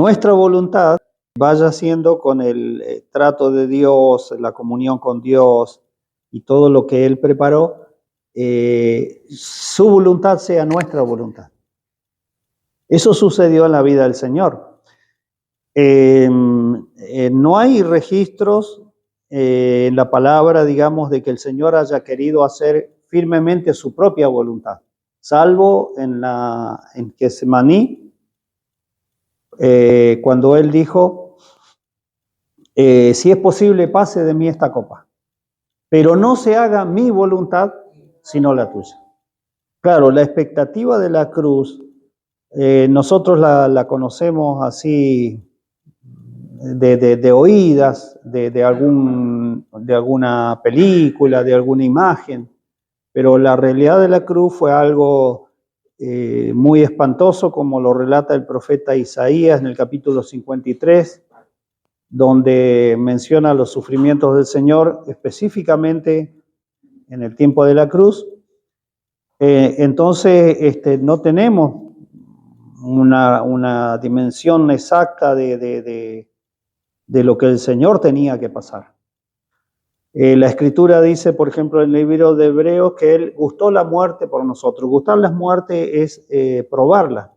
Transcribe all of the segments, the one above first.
nuestra voluntad vaya haciendo con el trato de Dios, la comunión con Dios y todo lo que Él preparó, su voluntad sea nuestra voluntad. Eso sucedió en la vida del Señor. No hay registros en la palabra, digamos, de que el Señor haya querido hacer firmemente su propia voluntad, salvo en Getsemaní, cuando Él dijo, si es posible, pase de mí esta copa, pero no se haga mi voluntad, sino la tuya. Claro, la expectativa de la cruz, nosotros la conocemos así de oídas, de alguna película, de alguna imagen, pero la realidad de la cruz fue algo muy espantoso, como lo relata el profeta Isaías en el capítulo 53, donde menciona los sufrimientos del Señor, específicamente en el tiempo de la cruz. Entonces, no tenemos una dimensión exacta de lo que el Señor tenía que pasar. La Escritura dice, por ejemplo, en el libro de Hebreos, que Él gustó la muerte por nosotros. Gustar la muerte es probarla.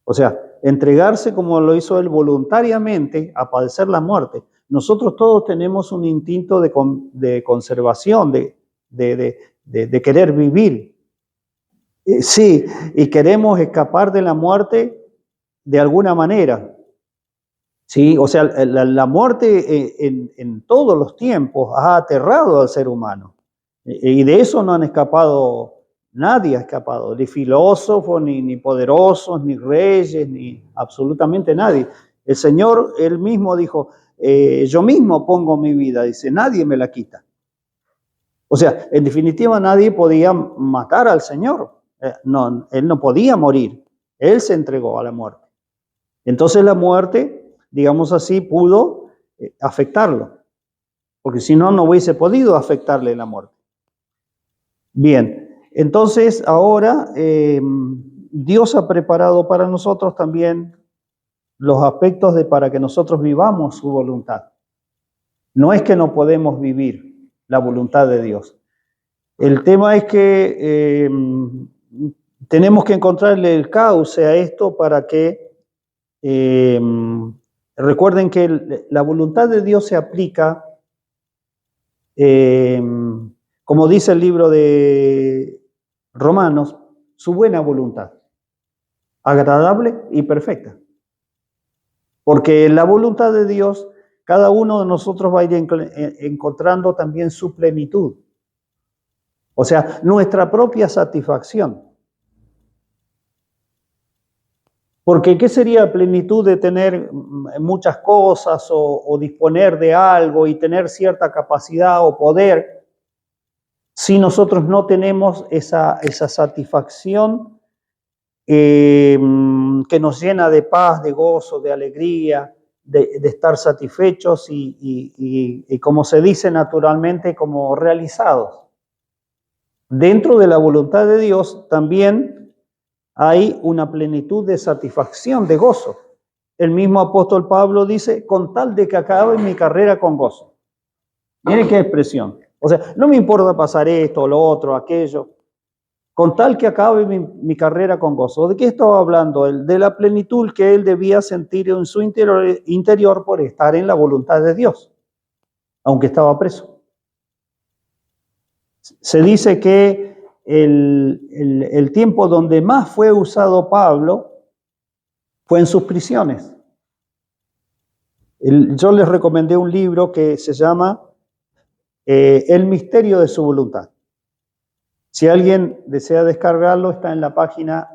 O sea, entregarse como lo hizo Él voluntariamente a padecer la muerte. Nosotros todos tenemos un instinto de conservación, de querer vivir. Sí, y queremos escapar de la muerte de alguna manera. Sí, o sea, la muerte en todos los tiempos ha aterrado al ser humano. Y de eso no han escapado, nadie ha escapado, ni filósofos, ni poderosos, ni reyes, ni absolutamente nadie. El Señor, Él mismo dijo, yo mismo pongo mi vida, dice, nadie me la quita. O sea, en definitiva nadie podía matar al Señor. No, Él no podía morir, Él se entregó a la muerte. Entonces la muerte, digamos así, pudo afectarlo, porque si no, no hubiese podido afectarle la muerte. Bien, entonces ahora Dios ha preparado para nosotros también los aspectos para que nosotros vivamos su voluntad. No es que no podemos vivir la voluntad de Dios. El tema es que tenemos que encontrarle el cauce a esto para que recuerden que la voluntad de Dios se aplica, como dice el libro de Romanos, su buena voluntad, agradable y perfecta. Porque en la voluntad de Dios, cada uno de nosotros va a ir encontrando también su plenitud. O sea, nuestra propia satisfacción. Porque ¿qué sería plenitud de tener muchas cosas o disponer de algo y tener cierta capacidad o poder si nosotros no tenemos esa satisfacción que nos llena de paz, de gozo, de alegría, de estar satisfechos y como se dice naturalmente, como realizados? Dentro de la voluntad de Dios también hay una plenitud de satisfacción, de gozo. El mismo apóstol Pablo dice, con tal de que acabe mi carrera con gozo. Miren qué expresión. O sea, no me importa pasar esto, lo otro, aquello, con tal que acabe mi carrera con gozo. ¿De qué estaba hablando? De la plenitud que él debía sentir en su interior por estar en la voluntad de Dios, aunque estaba preso. Se dice que el tiempo donde más fue usado Pablo fue en sus prisiones. Yo les recomendé un libro que se llama El misterio de su voluntad. Si alguien desea descargarlo, está en la página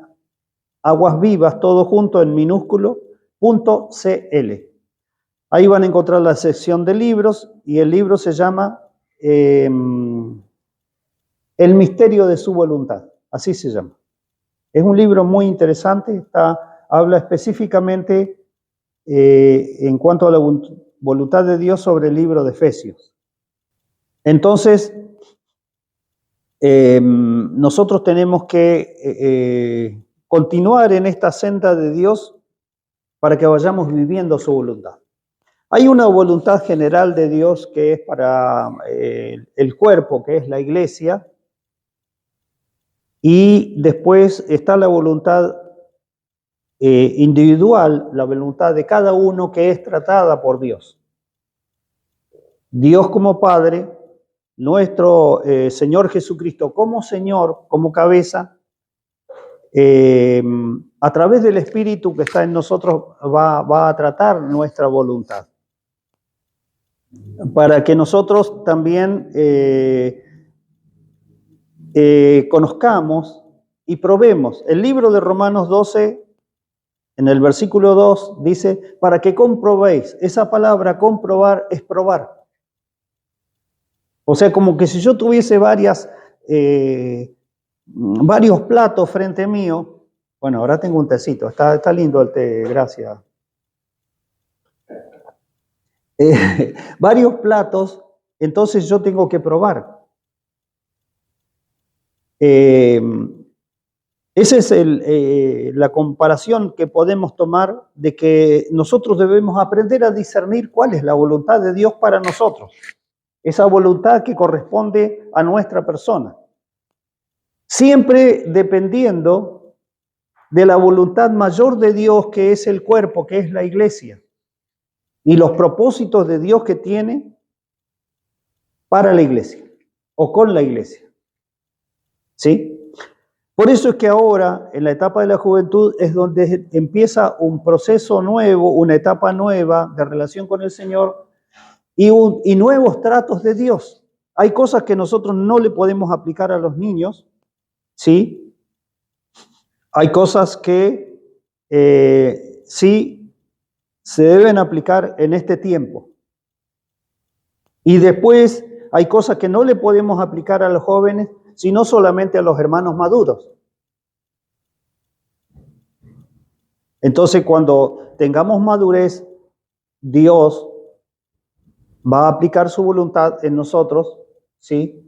Aguas Vivas, todo junto en minúsculo, .cl. Ahí van a encontrar la sección de libros y el libro se llama El misterio de su voluntad, así se llama. Es un libro muy interesante, habla específicamente en cuanto a la voluntad de Dios sobre el libro de Efesios. Entonces, nosotros tenemos que continuar en esta senda de Dios para que vayamos viviendo su voluntad. Hay una voluntad general de Dios que es para el cuerpo, que es la iglesia, y después está la voluntad individual, la voluntad de cada uno que es tratada por Dios. Dios como Padre, nuestro Señor Jesucristo como Señor, como cabeza, a través del Espíritu que está en nosotros va a tratar nuestra voluntad. Para que nosotros también conozcamos y probemos. El libro de Romanos 12, en el versículo 2, dice, para que comprobéis. Esa palabra comprobar es probar. O sea, como que si yo tuviese varios platos frente mío. Bueno, ahora tengo un tecito. Está lindo el té, gracias. Varios platos, entonces yo tengo que probar. Esa es la comparación que podemos tomar de que nosotros debemos aprender a discernir cuál es la voluntad de Dios para nosotros. Esa voluntad que corresponde a nuestra persona. Siempre dependiendo de la voluntad mayor de Dios, que es el cuerpo, que es la iglesia. Y los propósitos de Dios que tiene para la iglesia o con la iglesia. ¿Sí? Por eso es que ahora, en la etapa de la juventud, es donde empieza un proceso nuevo, una etapa nueva de relación con el Señor y nuevos tratos de Dios. Hay cosas que nosotros no le podemos aplicar a los niños, ¿sí? Hay cosas que sí se deben aplicar en este tiempo. Y después hay cosas que no le podemos aplicar a los jóvenes, sino solamente a los hermanos maduros. Entonces, cuando tengamos madurez, Dios va a aplicar su voluntad en nosotros, ¿sí?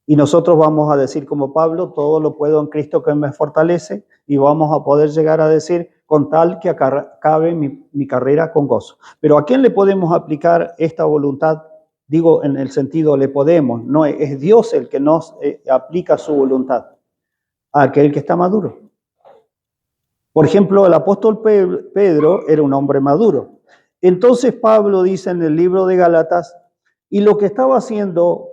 Y nosotros vamos a decir como Pablo, todo lo puedo en Cristo que me fortalece, y vamos a poder llegar a decir, con tal que acabe mi carrera con gozo. Pero ¿a quién le podemos aplicar esta voluntad? Digo, en el sentido, le podemos, no es Dios el que nos aplica su voluntad, a aquel que está maduro. Por ejemplo, el apóstol Pedro era un hombre maduro. Entonces Pablo dice en el libro de Gálatas, y lo que estaba haciendo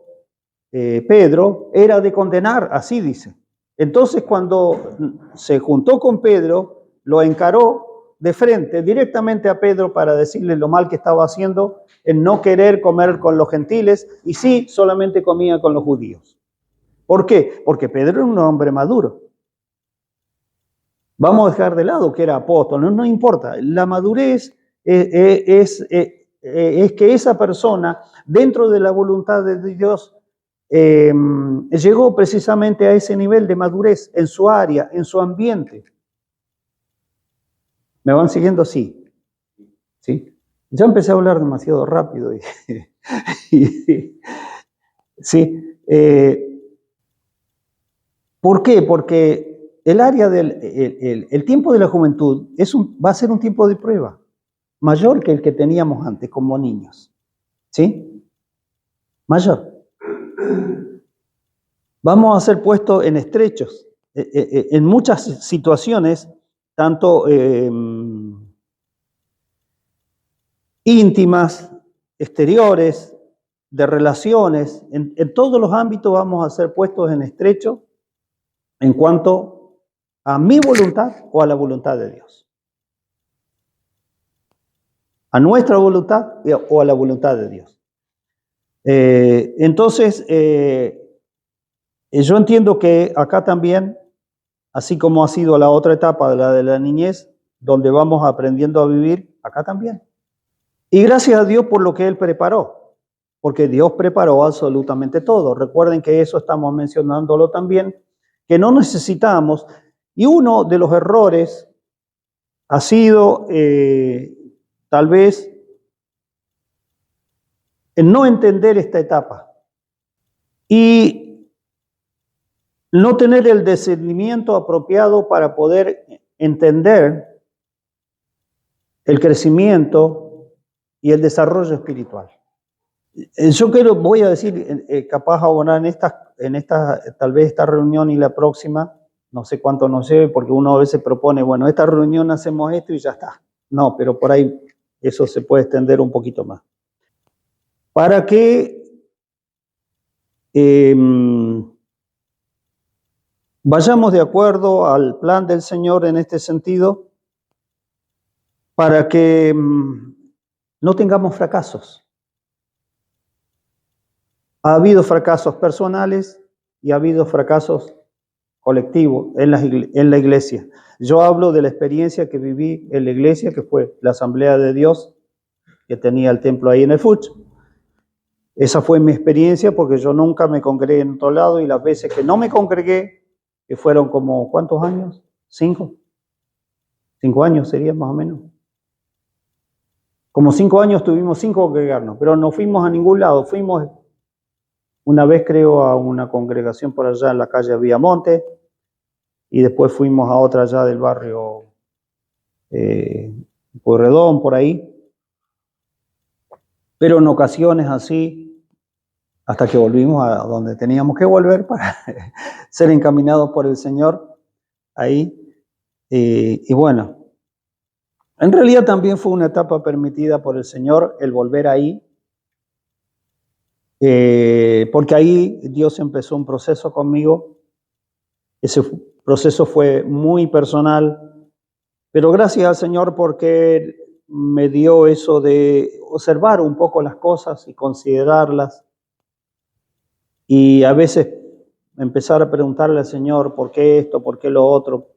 Pedro era de condenar, así dice. Entonces cuando se juntó con Pedro, lo encaró de frente directamente a Pedro para decirle lo mal que estaba haciendo en no querer comer con los gentiles y sí solamente comía con los judíos. ¿Por qué? Porque Pedro era un hombre maduro. Vamos a dejar de lado que era apóstol, no importa. La madurez es que esa persona, dentro de la voluntad de Dios, llegó precisamente a ese nivel de madurez en su área, en su ambiente. ¿Me van siguiendo? Sí. ¿Sí? Ya empecé a hablar demasiado rápido. Sí. ¿Por qué? Porque el área el tiempo de la juventud va a ser un tiempo de prueba, mayor que el que teníamos antes como niños. ¿Sí? Mayor. Vamos a ser puestos en estrechos, en muchas situaciones, tanto íntimas, exteriores, de relaciones, en todos los ámbitos vamos a ser puestos en estrecho en cuanto a mi voluntad o a la voluntad de Dios. A nuestra voluntad o a la voluntad de Dios. Entonces, yo entiendo que acá también, así como ha sido la otra etapa de la niñez, donde vamos aprendiendo a vivir, acá también. Y gracias a Dios por lo que Él preparó, porque Dios preparó absolutamente todo. Recuerden que eso estamos mencionándolo también, que no necesitamos, y uno de los errores ha sido tal vez en no entender esta etapa y no tener el discernimiento apropiado para poder entender el crecimiento y el desarrollo espiritual. Yo voy a decir, capaz ahora en esta, tal vez esta reunión y la próxima, no sé cuánto nos lleve, porque uno a veces propone, bueno, esta reunión hacemos esto y ya está. No, pero por ahí eso se puede extender un poquito más. Para que vayamos de acuerdo al plan del Señor en este sentido, para que no tengamos fracasos. Ha habido fracasos personales y ha habido fracasos colectivos en la iglesia. Yo hablo de la experiencia que viví en la iglesia, que fue la Asamblea de Dios, que tenía el templo ahí en el Fuch. Esa fue mi experiencia porque yo nunca me congregué en otro lado y las veces que no me congregué, que fueron como, ¿cuántos años? 5. 5 años sería más o menos. Como 5 años tuvimos sin congregarnos, pero no fuimos a ningún lado. Fuimos una vez, creo, a una congregación por allá en la calle Viamonte y después fuimos a otra allá del barrio Pueyrredón, por ahí. Pero en ocasiones así, hasta que volvimos a donde teníamos que volver para ser encaminados por el Señor ahí. Y bueno, en realidad también fue una etapa permitida por el Señor el volver ahí, porque ahí Dios empezó un proceso conmigo. Ese proceso fue muy personal, pero gracias al Señor porque me dio eso de observar un poco las cosas y considerarlas. Y a veces empezar a preguntarle al Señor, ¿por qué esto? ¿Por qué lo otro?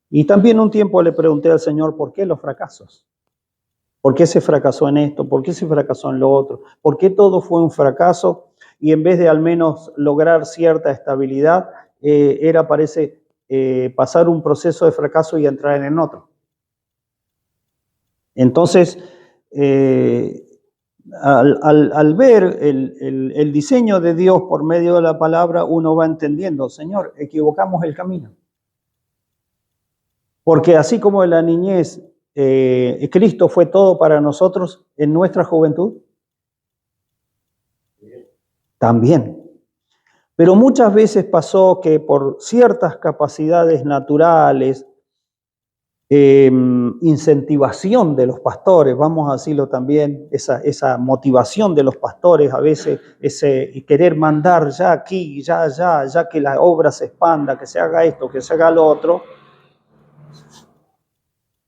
Y también un tiempo le pregunté al Señor, ¿por qué los fracasos? ¿Por qué se fracasó en esto? ¿Por qué se fracasó en lo otro? ¿Por qué todo fue un fracaso? Y en vez de al menos lograr cierta estabilidad, parece pasar un proceso de fracaso y entrar en otro. Entonces, al ver el diseño de Dios por medio de la palabra, uno va entendiendo, Señor, equivocamos el camino. Porque así como en la niñez Cristo fue todo para nosotros, en nuestra juventud también. Pero muchas veces pasó que por ciertas capacidades naturales, incentivación de los pastores, vamos a decirlo también, esa motivación de los pastores, a veces ese querer mandar ya aquí, ya que la obra se expanda, que se haga esto, que se haga lo otro,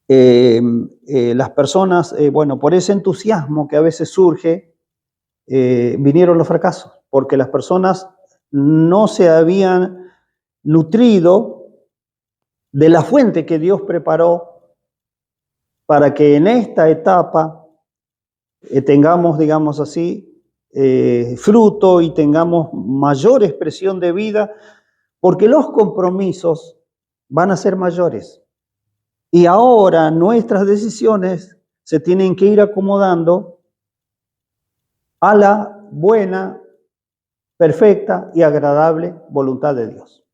las personas, por ese entusiasmo que a veces surge, vinieron los fracasos, porque las personas no se habían nutrido de la fuente que Dios preparó para que en esta etapa tengamos, digamos así, fruto y tengamos mayor expresión de vida, porque los compromisos van a ser mayores. Y ahora nuestras decisiones se tienen que ir acomodando a la buena, perfecta y agradable voluntad de Dios.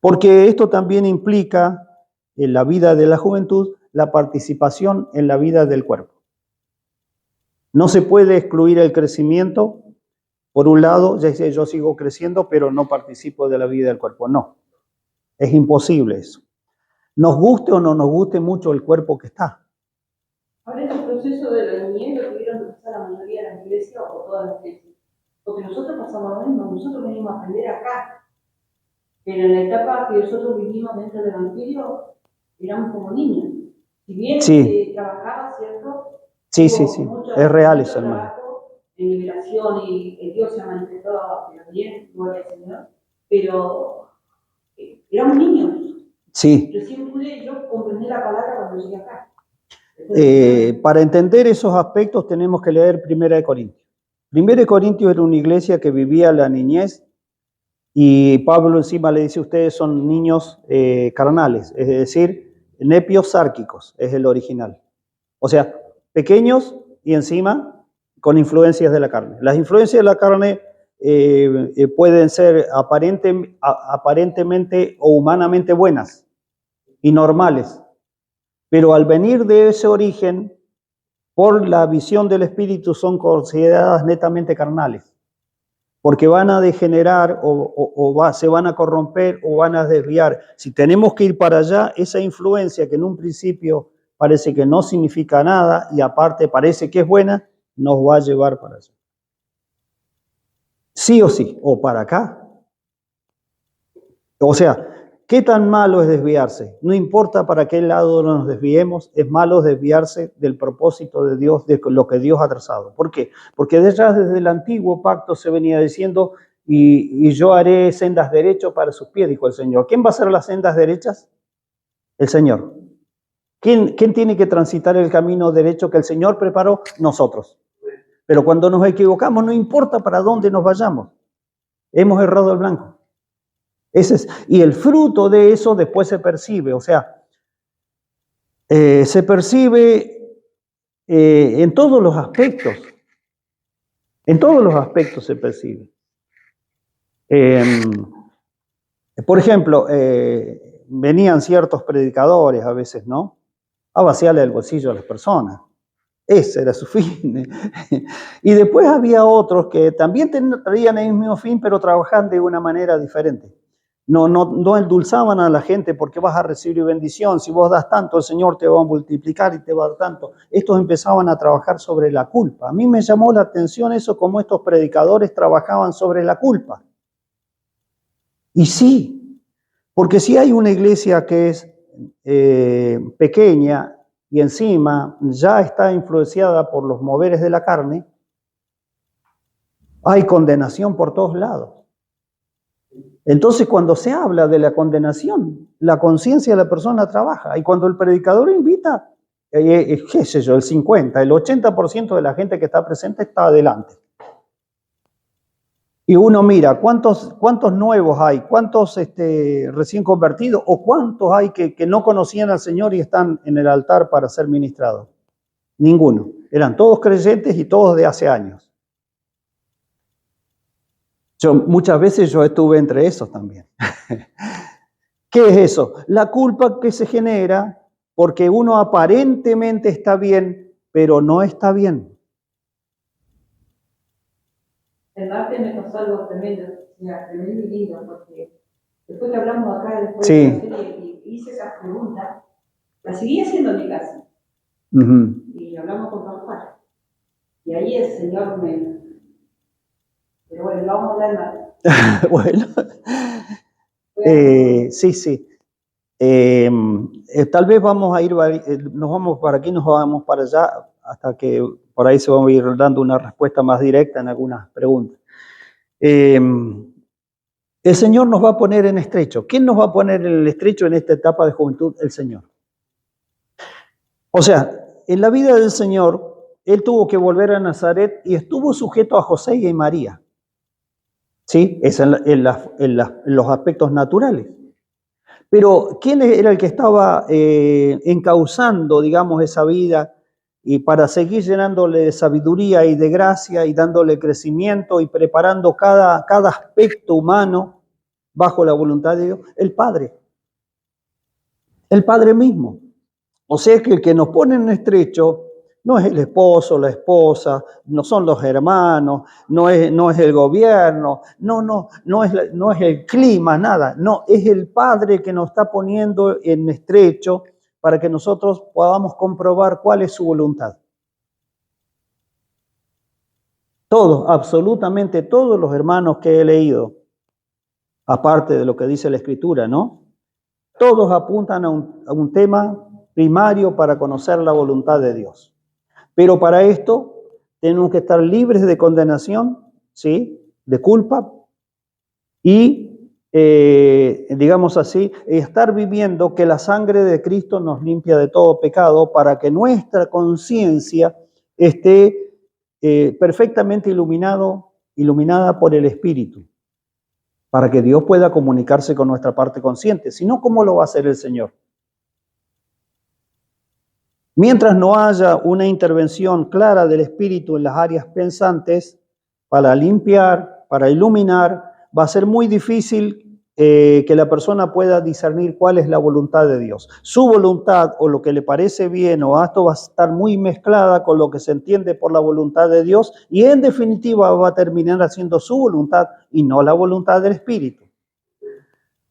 Porque esto también implica en la vida de la juventud la participación en la vida del cuerpo. No se puede excluir el crecimiento. Por un lado, yo sigo creciendo, pero no participo de la vida del cuerpo. No, es imposible eso. Nos guste o no nos guste mucho el cuerpo que está. Ahora, ese proceso de la niñez lo tuvieron que pasar la mayoría de las iglesias o todas las iglesias. Porque nosotros pasamos lo mismo, nosotros venimos a aprender acá. Pero en la etapa que nosotros vivimos dentro del Evangelio, éramos como niños. Si bien trabajaba, ¿cierto? Sí. Es real eso, hermano. En liberación y Dios se ha manifestado bien, gloria al Señor. Pero éramos niños. Sí. Recién pude yo comprender la palabra cuando llegué acá. Para entender esos aspectos tenemos que leer 1 Corintios. 1 Corintios era una iglesia que vivía la niñez y Pablo encima le dice, ustedes son niños carnales, es decir, nepios sárquicos, es el original. O sea, pequeños y encima con influencias de la carne. Las influencias de la carne pueden ser aparentemente o humanamente buenas y normales, pero al venir de ese origen, por la visión del Espíritu, son consideradas netamente carnales, porque van a degenerar se van a corromper o van a desviar. Si tenemos que ir para allá, esa influencia que en un principio parece que no significa nada y aparte parece que es buena, nos va a llevar para allá. Sí o sí, o para acá. O sea, ¿qué tan malo es desviarse? No importa para qué lado nos desviemos, es malo desviarse del propósito de Dios, de lo que Dios ha trazado. ¿Por qué? Porque desde el antiguo pacto se venía diciendo, y yo haré sendas derechas para sus pies, dijo el Señor. ¿Quién va a hacer las sendas derechas? El Señor. ¿Quién tiene que transitar el camino derecho que el Señor preparó? Nosotros. Pero cuando nos equivocamos, no importa para dónde nos vayamos, hemos errado el blanco. Y el fruto de eso después se percibe, o sea, se percibe en todos los aspectos. En todos los aspectos se percibe. Por ejemplo, venían ciertos predicadores a veces, ¿no? A vaciarle el bolsillo a las personas. Ese era su fin. Y después había otros que también traían el mismo fin, pero trabajaban de una manera diferente. No endulzaban a la gente porque vas a recibir bendición. Si vos das tanto, el Señor te va a multiplicar y te va a dar tanto. Estos empezaban a trabajar sobre la culpa. A mí me llamó la atención eso, como estos predicadores trabajaban sobre la culpa. Y sí, porque si hay una iglesia que es pequeña y encima ya está influenciada por los moveres de la carne, hay condenación por todos lados. Entonces, cuando se habla de la condenación, la conciencia de la persona trabaja. Y cuando el predicador invita, qué sé yo, el 50, el 80% de la gente que está presente está adelante. Y uno mira, ¿cuántos nuevos hay? ¿Cuántos recién convertidos? ¿O cuántos hay que no conocían al Señor y están en el altar para ser ministrados? Ninguno. Eran todos creyentes y todos de hace años. Muchas veces yo estuve entre esos también. ¿Qué es eso? La culpa que se genera porque uno aparentemente está bien, pero no está bien. El martes me pasó algo tremendo, tremendo y lindo, porque después que hablamos acá, después sí. de la serie, y hice esa pregunta, la seguí haciendo en mi casa. Y hablamos con papá. Y ahí el Señor me... Pero bueno, lo vamos a hablar más. Bueno, sí. Tal vez vamos a ir, nos vamos para aquí, nos vamos para allá, hasta que por ahí se va a ir dando una respuesta más directa en algunas preguntas. El Señor nos va a poner en estrecho. ¿Quién nos va a poner en el estrecho en esta etapa de juventud? El Señor. O sea, en la vida del Señor, Él tuvo que volver a Nazaret y estuvo sujeto a José y a María. ¿Sí? Es en los aspectos naturales. Pero ¿quién era el que estaba encauzando, digamos, esa vida y para seguir llenándole de sabiduría y de gracia y dándole crecimiento y preparando cada aspecto humano bajo la voluntad de Dios? El Padre. El Padre mismo. O sea que el que nos pone en estrecho no es el esposo, la esposa, no son los hermanos, no es el gobierno, no es el clima, nada. No, es el Padre que nos está poniendo en estrecho para que nosotros podamos comprobar cuál es su voluntad. Todos, absolutamente todos los hermanos que he leído, aparte de lo que dice la Escritura, ¿no? Todos apuntan a un tema primario para conocer la voluntad de Dios. Pero para esto tenemos que estar libres de condenación, ¿sí? De culpa y, digamos así, estar viviendo que la sangre de Cristo nos limpia de todo pecado para que nuestra conciencia esté perfectamente iluminada por el Espíritu, para que Dios pueda comunicarse con nuestra parte consciente. Si no, ¿cómo lo va a hacer el Señor? Mientras no haya una intervención clara del Espíritu en las áreas pensantes, para limpiar, para iluminar, va a ser muy difícil que la persona pueda discernir cuál es la voluntad de Dios. Su voluntad o lo que le parece bien o esto va a estar muy mezclada con lo que se entiende por la voluntad de Dios y en definitiva va a terminar haciendo su voluntad y no la voluntad del Espíritu.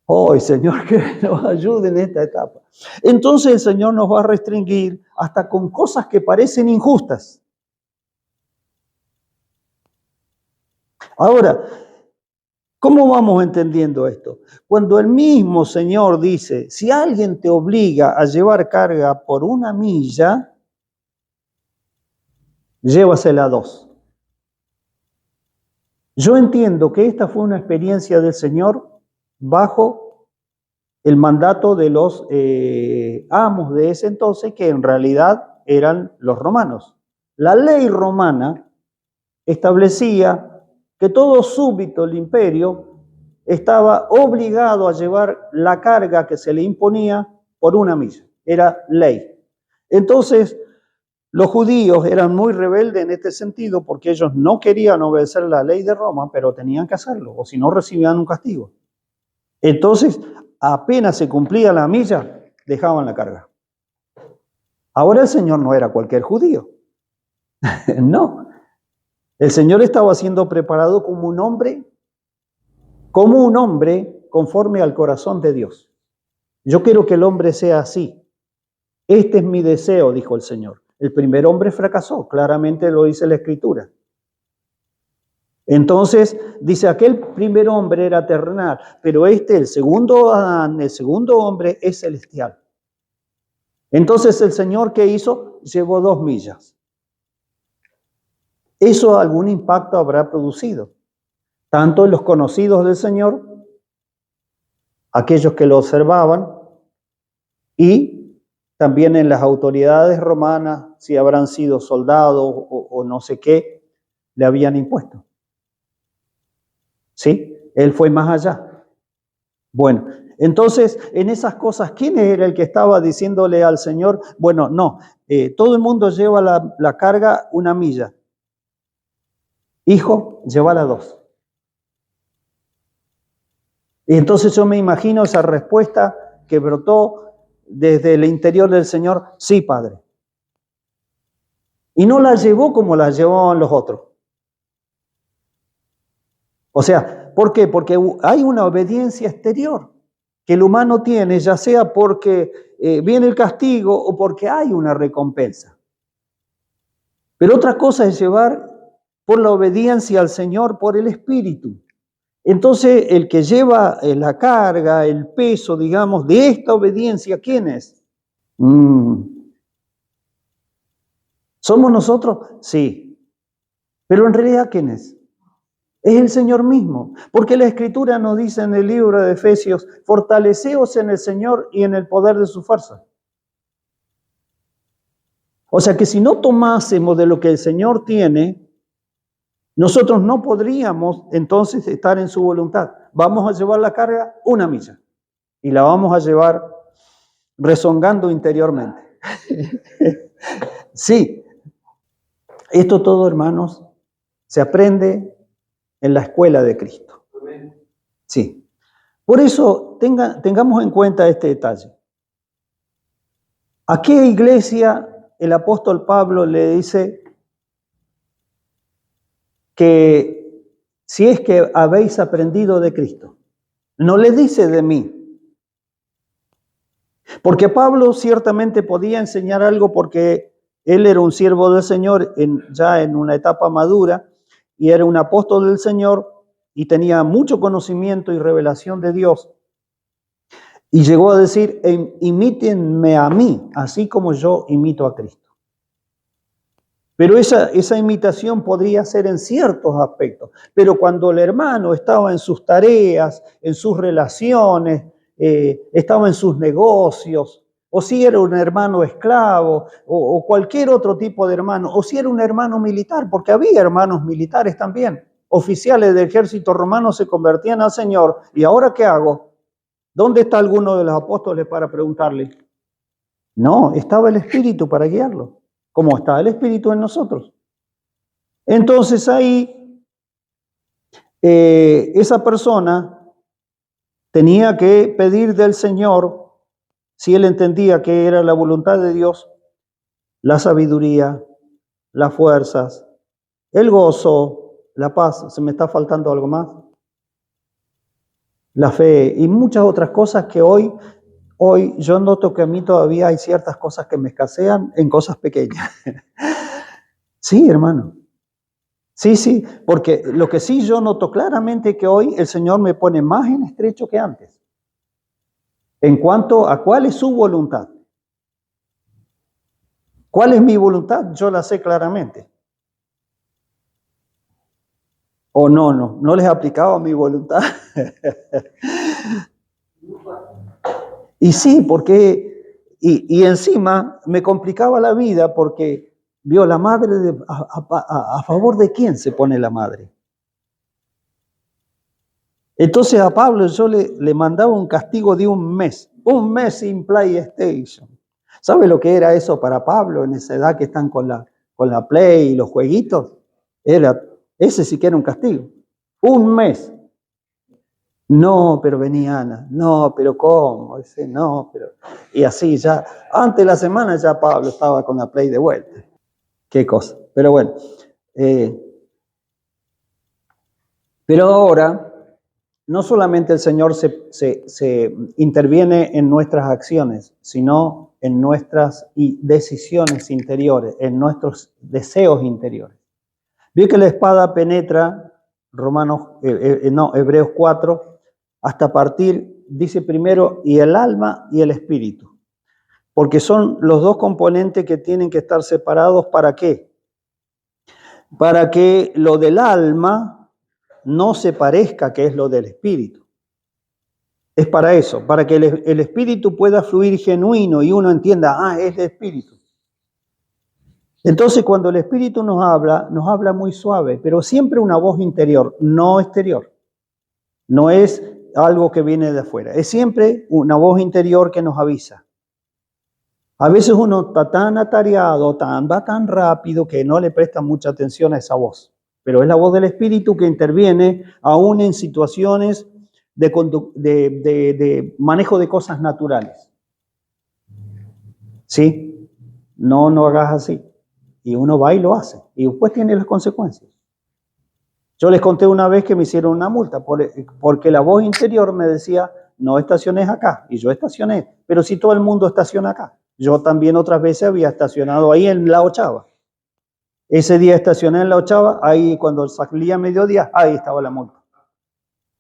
Oh, Señor, que nos ayude en esta etapa. Entonces el Señor nos va a restringir hasta con cosas que parecen injustas. Ahora, ¿cómo vamos entendiendo esto? Cuando el mismo Señor dice, si alguien te obliga a llevar carga por 1 milla, llévasela 2. Yo entiendo que esta fue una experiencia del Señor bajo el mandato de los amos de ese entonces, que en realidad eran los romanos. La ley romana establecía que todo súbdito del imperio estaba obligado a llevar la carga que se le imponía por 1 milla. Era ley. Entonces, los judíos eran muy rebeldes en este sentido porque ellos no querían obedecer la ley de Roma, pero tenían que hacerlo, o si no recibían un castigo. Entonces, apenas se cumplía la milla, dejaban la carga. Ahora el Señor no era cualquier judío. No. El Señor estaba siendo preparado como un hombre conforme al corazón de Dios. Yo quiero que el hombre sea así. Este es mi deseo, dijo el Señor. El primer hombre fracasó, claramente lo dice la Escritura. Entonces, dice, aquel primer hombre era terrenal, pero el segundo Adán, el segundo hombre es celestial. Entonces, el Señor, ¿qué hizo? Llevó 2 millas. Eso algún impacto habrá producido, tanto en los conocidos del Señor, aquellos que lo observaban, y también en las autoridades romanas, si habrán sido soldados o no sé qué, le habían impuesto. ¿Sí? Él fue más allá. Bueno, entonces, en esas cosas, ¿quién era el que estaba diciéndole al Señor? Bueno, no, todo el mundo lleva la carga 1 milla. Hijo, llévala 2. Y entonces yo me imagino esa respuesta que brotó desde el interior del Señor, sí, Padre. Y no la llevó como la llevaban los otros. O sea, ¿por qué? Porque hay una obediencia exterior que el humano tiene, ya sea porque viene el castigo o porque hay una recompensa. Pero otra cosa es llevar por la obediencia al Señor, por el Espíritu. Entonces, el que lleva la carga, el peso, digamos, de esta obediencia, ¿quién es? ¿Somos nosotros? Sí. Pero en realidad, ¿quién es? Es el Señor mismo. Porque la Escritura nos dice en el libro de Efesios, fortaleceos en el Señor y en el poder de su fuerza. O sea que si no tomásemos de lo que el Señor tiene, nosotros no podríamos entonces estar en su voluntad. Vamos a llevar la carga 1 milla y la vamos a llevar rezongando interiormente. Sí, esto todo, hermanos, se aprende en la escuela de Cristo. Sí. Por eso tengamos en cuenta este detalle. ¿A qué iglesia el apóstol Pablo le dice que si es que habéis aprendido de Cristo? No le dice de mí. Porque Pablo ciertamente podía enseñar algo porque él era un siervo del Señor ya en una etapa madura y era un apóstol del Señor y tenía mucho conocimiento y revelación de Dios. Y llegó a decir, imítenme a mí, así como yo imito a Cristo. Pero esa imitación podría ser en ciertos aspectos. Pero cuando el hermano estaba en sus tareas, en sus relaciones, estaba en sus negocios, o si era un hermano esclavo, o cualquier otro tipo de hermano, o si era un hermano militar, porque había hermanos militares también. Oficiales del ejército romano se convertían al Señor. ¿Y ahora qué hago? ¿Dónde está alguno de los apóstoles para preguntarle? No, estaba el Espíritu para guiarlo, como está el Espíritu en nosotros. Entonces ahí, esa persona tenía que pedir del Señor, si él entendía que era la voluntad de Dios, la sabiduría, las fuerzas, el gozo, la paz. ¿Se me está faltando algo más? La fe y muchas otras cosas que hoy yo noto que a mí todavía hay ciertas cosas que me escasean en cosas pequeñas. Sí, hermano. Sí, porque lo que sí yo noto claramente es que hoy el Señor me pone más en estrecho que antes. En cuanto a cuál es su voluntad. ¿Cuál es mi voluntad? Yo la sé claramente. O no les he aplicado mi voluntad. Y sí, porque, y encima me complicaba la vida porque, vio, la madre, a favor de quién se pone la madre. Entonces a Pablo yo le mandaba un castigo de un mes sin PlayStation. ¿Sabe lo que era eso para Pablo en esa edad que están con la Play y los jueguitos? Ese sí que era un castigo. Un mes. No, pero venía Ana. No, pero ¿cómo? Dice, no, pero... Y así ya, antes de la semana ya Pablo estaba con la Play de vuelta. Qué cosa. Pero bueno. Pero ahora, no solamente el Señor se interviene en nuestras acciones, sino en nuestras decisiones interiores, en nuestros deseos interiores. Vio que la espada penetra, Hebreos 4, hasta partir, dice primero, y el alma y el espíritu. Porque son los dos componentes que tienen que estar separados. ¿Para qué? Para que lo del alma no se parezca que es lo del espíritu. Es para eso, para que el espíritu pueda fluir genuino y uno entienda, es el espíritu. Entonces, cuando el espíritu nos habla muy suave, pero siempre una voz interior, no exterior. No es algo que viene de afuera, es siempre una voz interior que nos avisa. A veces uno está tan atareado, va tan rápido que no le presta mucha atención a esa voz. Pero es la voz del espíritu que interviene aún en situaciones de manejo de cosas naturales. ¿Sí? No hagas así. Y uno va y lo hace. Y después tiene las consecuencias. Yo les conté una vez que me hicieron una multa porque la voz interior me decía, no estaciones acá. Y yo estacioné. Pero si todo el mundo estaciona acá. Yo también otras veces había estacionado ahí en la Ochava. Ese día estacioné en la Ochava, ahí cuando salía mediodía, ahí estaba la multa.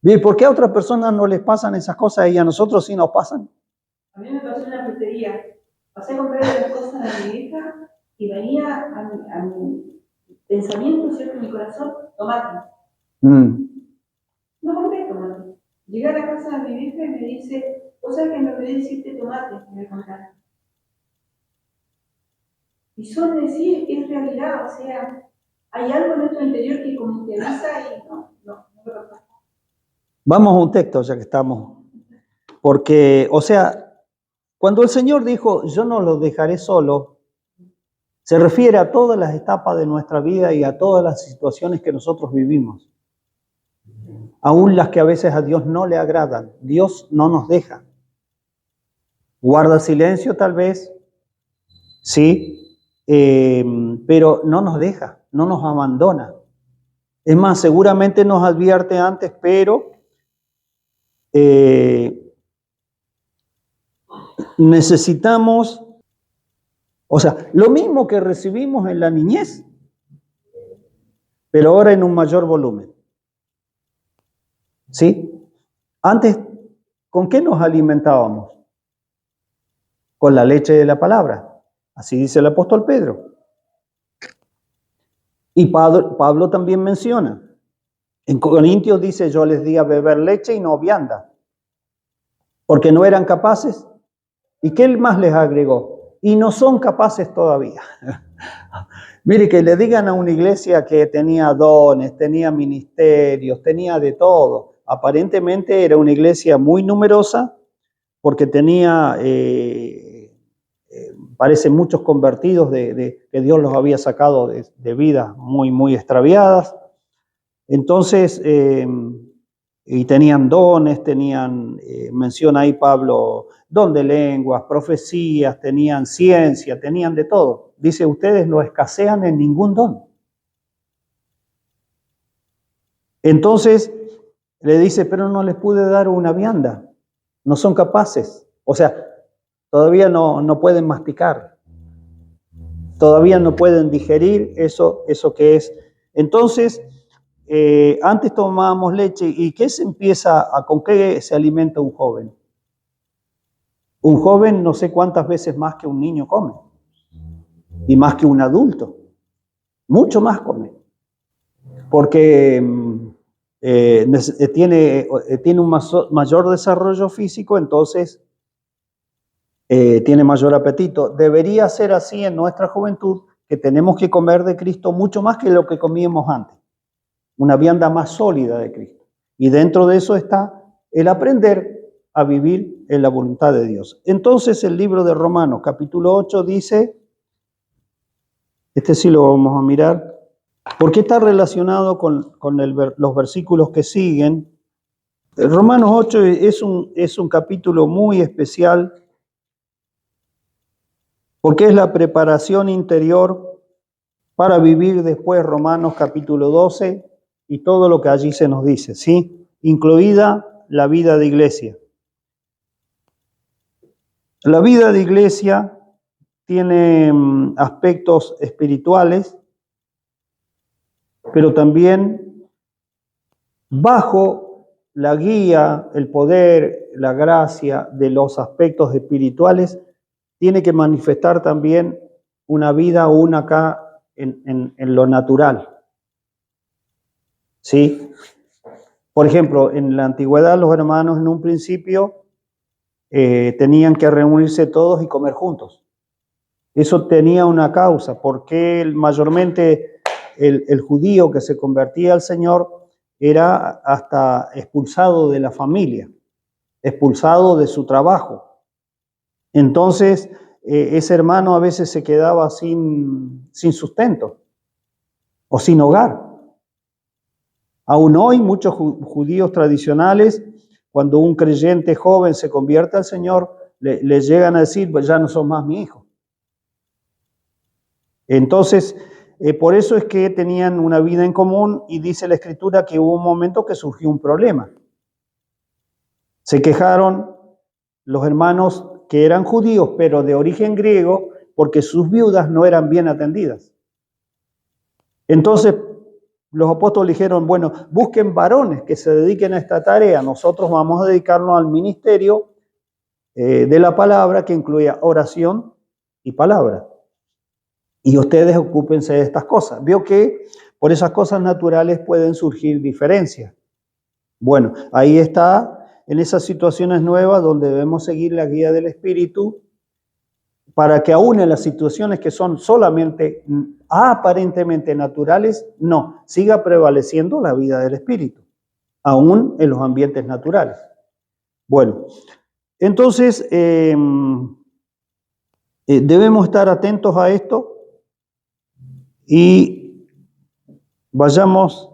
¿Y por qué a otras personas no les pasan esas cosas y a nosotros sí nos pasan? A mí me pasó en la frutería. Pasé a comprar las cosas a mi hija y venía a mi pensamiento, ¿cierto? En mi corazón, tomate. No compré tomate. Llegué a la casa de mi vieja y me dice, ¿vos sabés que me pedí decirte tomate? Me contaron. Y son decir, es realidad, o sea, hay algo en nuestro interior que como que avisa y no me lo pasa. Vamos a un texto ya que estamos. Porque, o sea, cuando el Señor dijo, yo no los dejaré solos, se refiere a todas las etapas de nuestra vida y a todas las situaciones que nosotros vivimos. Aún las que a veces a Dios no le agradan. Dios no nos deja. Guarda silencio tal vez, sí, pero no nos deja, no nos abandona. Es más, seguramente nos advierte antes, pero necesitamos, o sea, lo mismo que recibimos en la niñez, pero ahora en un mayor volumen. ¿Sí? Antes, ¿con qué nos alimentábamos? Con la leche de la palabra. Así dice el apóstol Pedro. Y Pablo también menciona. En Corintios dice, yo les di a beber leche y no vianda. Porque no eran capaces. ¿Y qué más les agregó? Y no son capaces todavía. Mire, que le digan a una iglesia que tenía dones, tenía ministerios, tenía de todo. Aparentemente era una iglesia muy numerosa porque tenía, parece, muchos convertidos que Dios los había sacado de vidas muy, muy extraviadas. Entonces, y tenían dones, tenían, menciona ahí Pablo, don de lenguas, profecías, tenían ciencia, tenían de todo. Dice, ustedes no escasean en ningún don. Entonces le dice, pero no les pude dar una vianda, no son capaces. O sea, todavía no pueden masticar, todavía no pueden digerir eso que es. Entonces, antes tomábamos leche, ¿y qué se empieza con qué se alimenta un joven? Un joven no sé cuántas veces más que un niño come, y más que un adulto, mucho más come, porque tiene un mayor desarrollo físico, entonces tiene mayor apetito. Debería ser así en nuestra juventud, que tenemos que comer de Cristo mucho más que lo que comíamos antes, una vianda más sólida de Cristo. Y dentro de eso está el aprender a vivir en la voluntad de Dios. Entonces el libro de Romanos, capítulo 8, dice, este sí lo vamos a mirar, porque está relacionado con los versículos que siguen. Romanos 8 es un capítulo muy especial, porque es la preparación interior para vivir después Romanos capítulo 12 y todo lo que allí se nos dice, ¿sí? Incluida la vida de iglesia. La vida de iglesia tiene aspectos espirituales, pero también bajo la guía, el poder, la gracia de los aspectos espirituales, tiene que manifestar también una vida aún acá en lo natural. ¿Sí? Por ejemplo, en la antigüedad los hermanos en un principio tenían que reunirse todos y comer juntos. Eso tenía una causa, porque mayormente el judío que se convertía al Señor era hasta expulsado de la familia, expulsado de su trabajo. Entonces, ese hermano a veces se quedaba sin sustento o sin hogar. Aún hoy muchos judíos tradicionales, cuando un creyente joven se convierte al Señor, le llegan a decir, pues ya no sos más mi hijo. Entonces, por eso es que tenían una vida en común, y dice la Escritura que hubo un momento que surgió un problema. Se quejaron los hermanos que eran judíos, pero de origen griego, porque sus viudas no eran bien atendidas. Entonces, los apóstoles dijeron, bueno, busquen varones que se dediquen a esta tarea. Nosotros vamos a dedicarnos al ministerio de la palabra, que incluía oración y palabra. Y ustedes ocúpense de estas cosas. Veo que por esas cosas naturales pueden surgir diferencias. Bueno, ahí está, en esas situaciones nuevas donde debemos seguir la guía del Espíritu, para que aún en las situaciones que son solamente aparentemente naturales, no, siga prevaleciendo la vida del Espíritu, aún en los ambientes naturales. Bueno, entonces debemos estar atentos a esto y vayamos.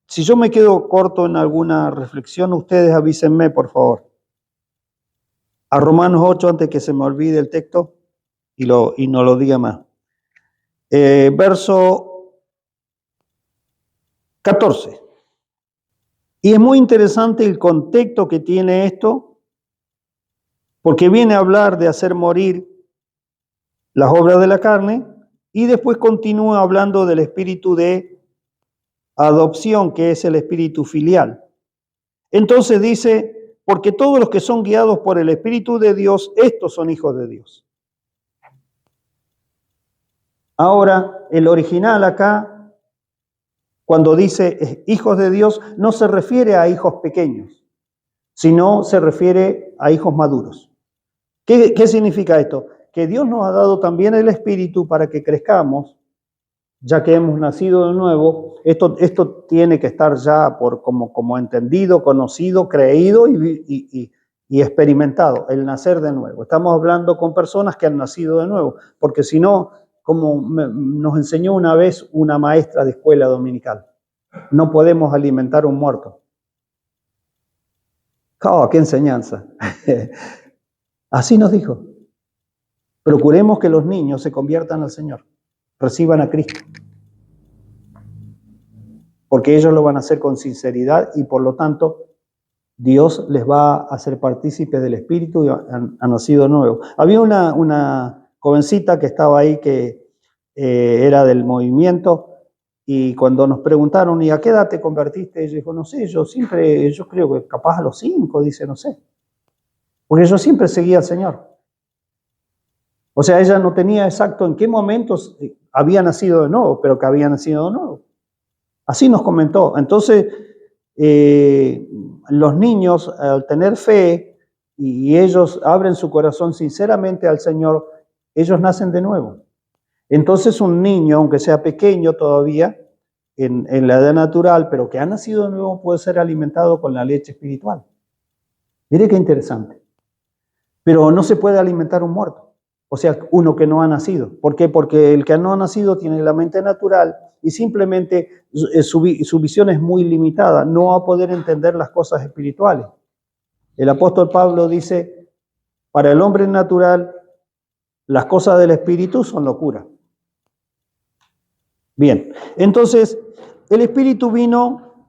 Si yo me quedo corto en alguna reflexión, ustedes avísenme, por favor. A Romanos 8, antes que se me olvide el texto y no lo diga más. Verso 14. Y es muy interesante el contexto que tiene esto, porque viene a hablar de hacer morir las obras de la carne, y después continúa hablando del espíritu de adopción, que es el espíritu filial. Entonces dice, porque todos los que son guiados por el Espíritu de Dios, estos son hijos de Dios. Ahora, el original acá, cuando dice hijos de Dios, no se refiere a hijos pequeños, sino se refiere a hijos maduros. ¿Qué significa esto? Que Dios nos ha dado también el Espíritu para que crezcamos, ya que hemos nacido de nuevo. Esto tiene que estar ya como entendido, conocido, creído y experimentado, el nacer de nuevo. Estamos hablando con personas que han nacido de nuevo, porque si no, como nos enseñó una vez una maestra de escuela dominical, no podemos alimentar a un muerto. ¡Oh, qué enseñanza! Así nos dijo. Procuremos que los niños se conviertan al Señor, reciban a Cristo, porque ellos lo van a hacer con sinceridad y por lo tanto Dios les va a hacer partícipes del Espíritu y han nacido nuevo. Había una jovencita que estaba ahí que era del movimiento y cuando nos preguntaron, ¿y a qué edad te convertiste? Ella dijo, no sé, yo creo que capaz a los 5, dice, no sé. Porque yo siempre seguía al Señor. O sea, ella no tenía exacto en qué momentos había nacido de nuevo, pero que había nacido de nuevo. Así nos comentó. Entonces, los niños, al tener fe y ellos abren su corazón sinceramente al Señor, ellos nacen de nuevo. Entonces, un niño, aunque sea pequeño todavía, en la edad natural, pero que ha nacido de nuevo, puede ser alimentado con la leche espiritual. Mire qué interesante. Pero no se puede alimentar un muerto. O sea, uno que no ha nacido. ¿Por qué? Porque el que no ha nacido tiene la mente natural y simplemente su visión es muy limitada. No va a poder entender las cosas espirituales. El apóstol Pablo dice, para el hombre natural, las cosas del espíritu son locura. Bien, entonces, el Espíritu vino,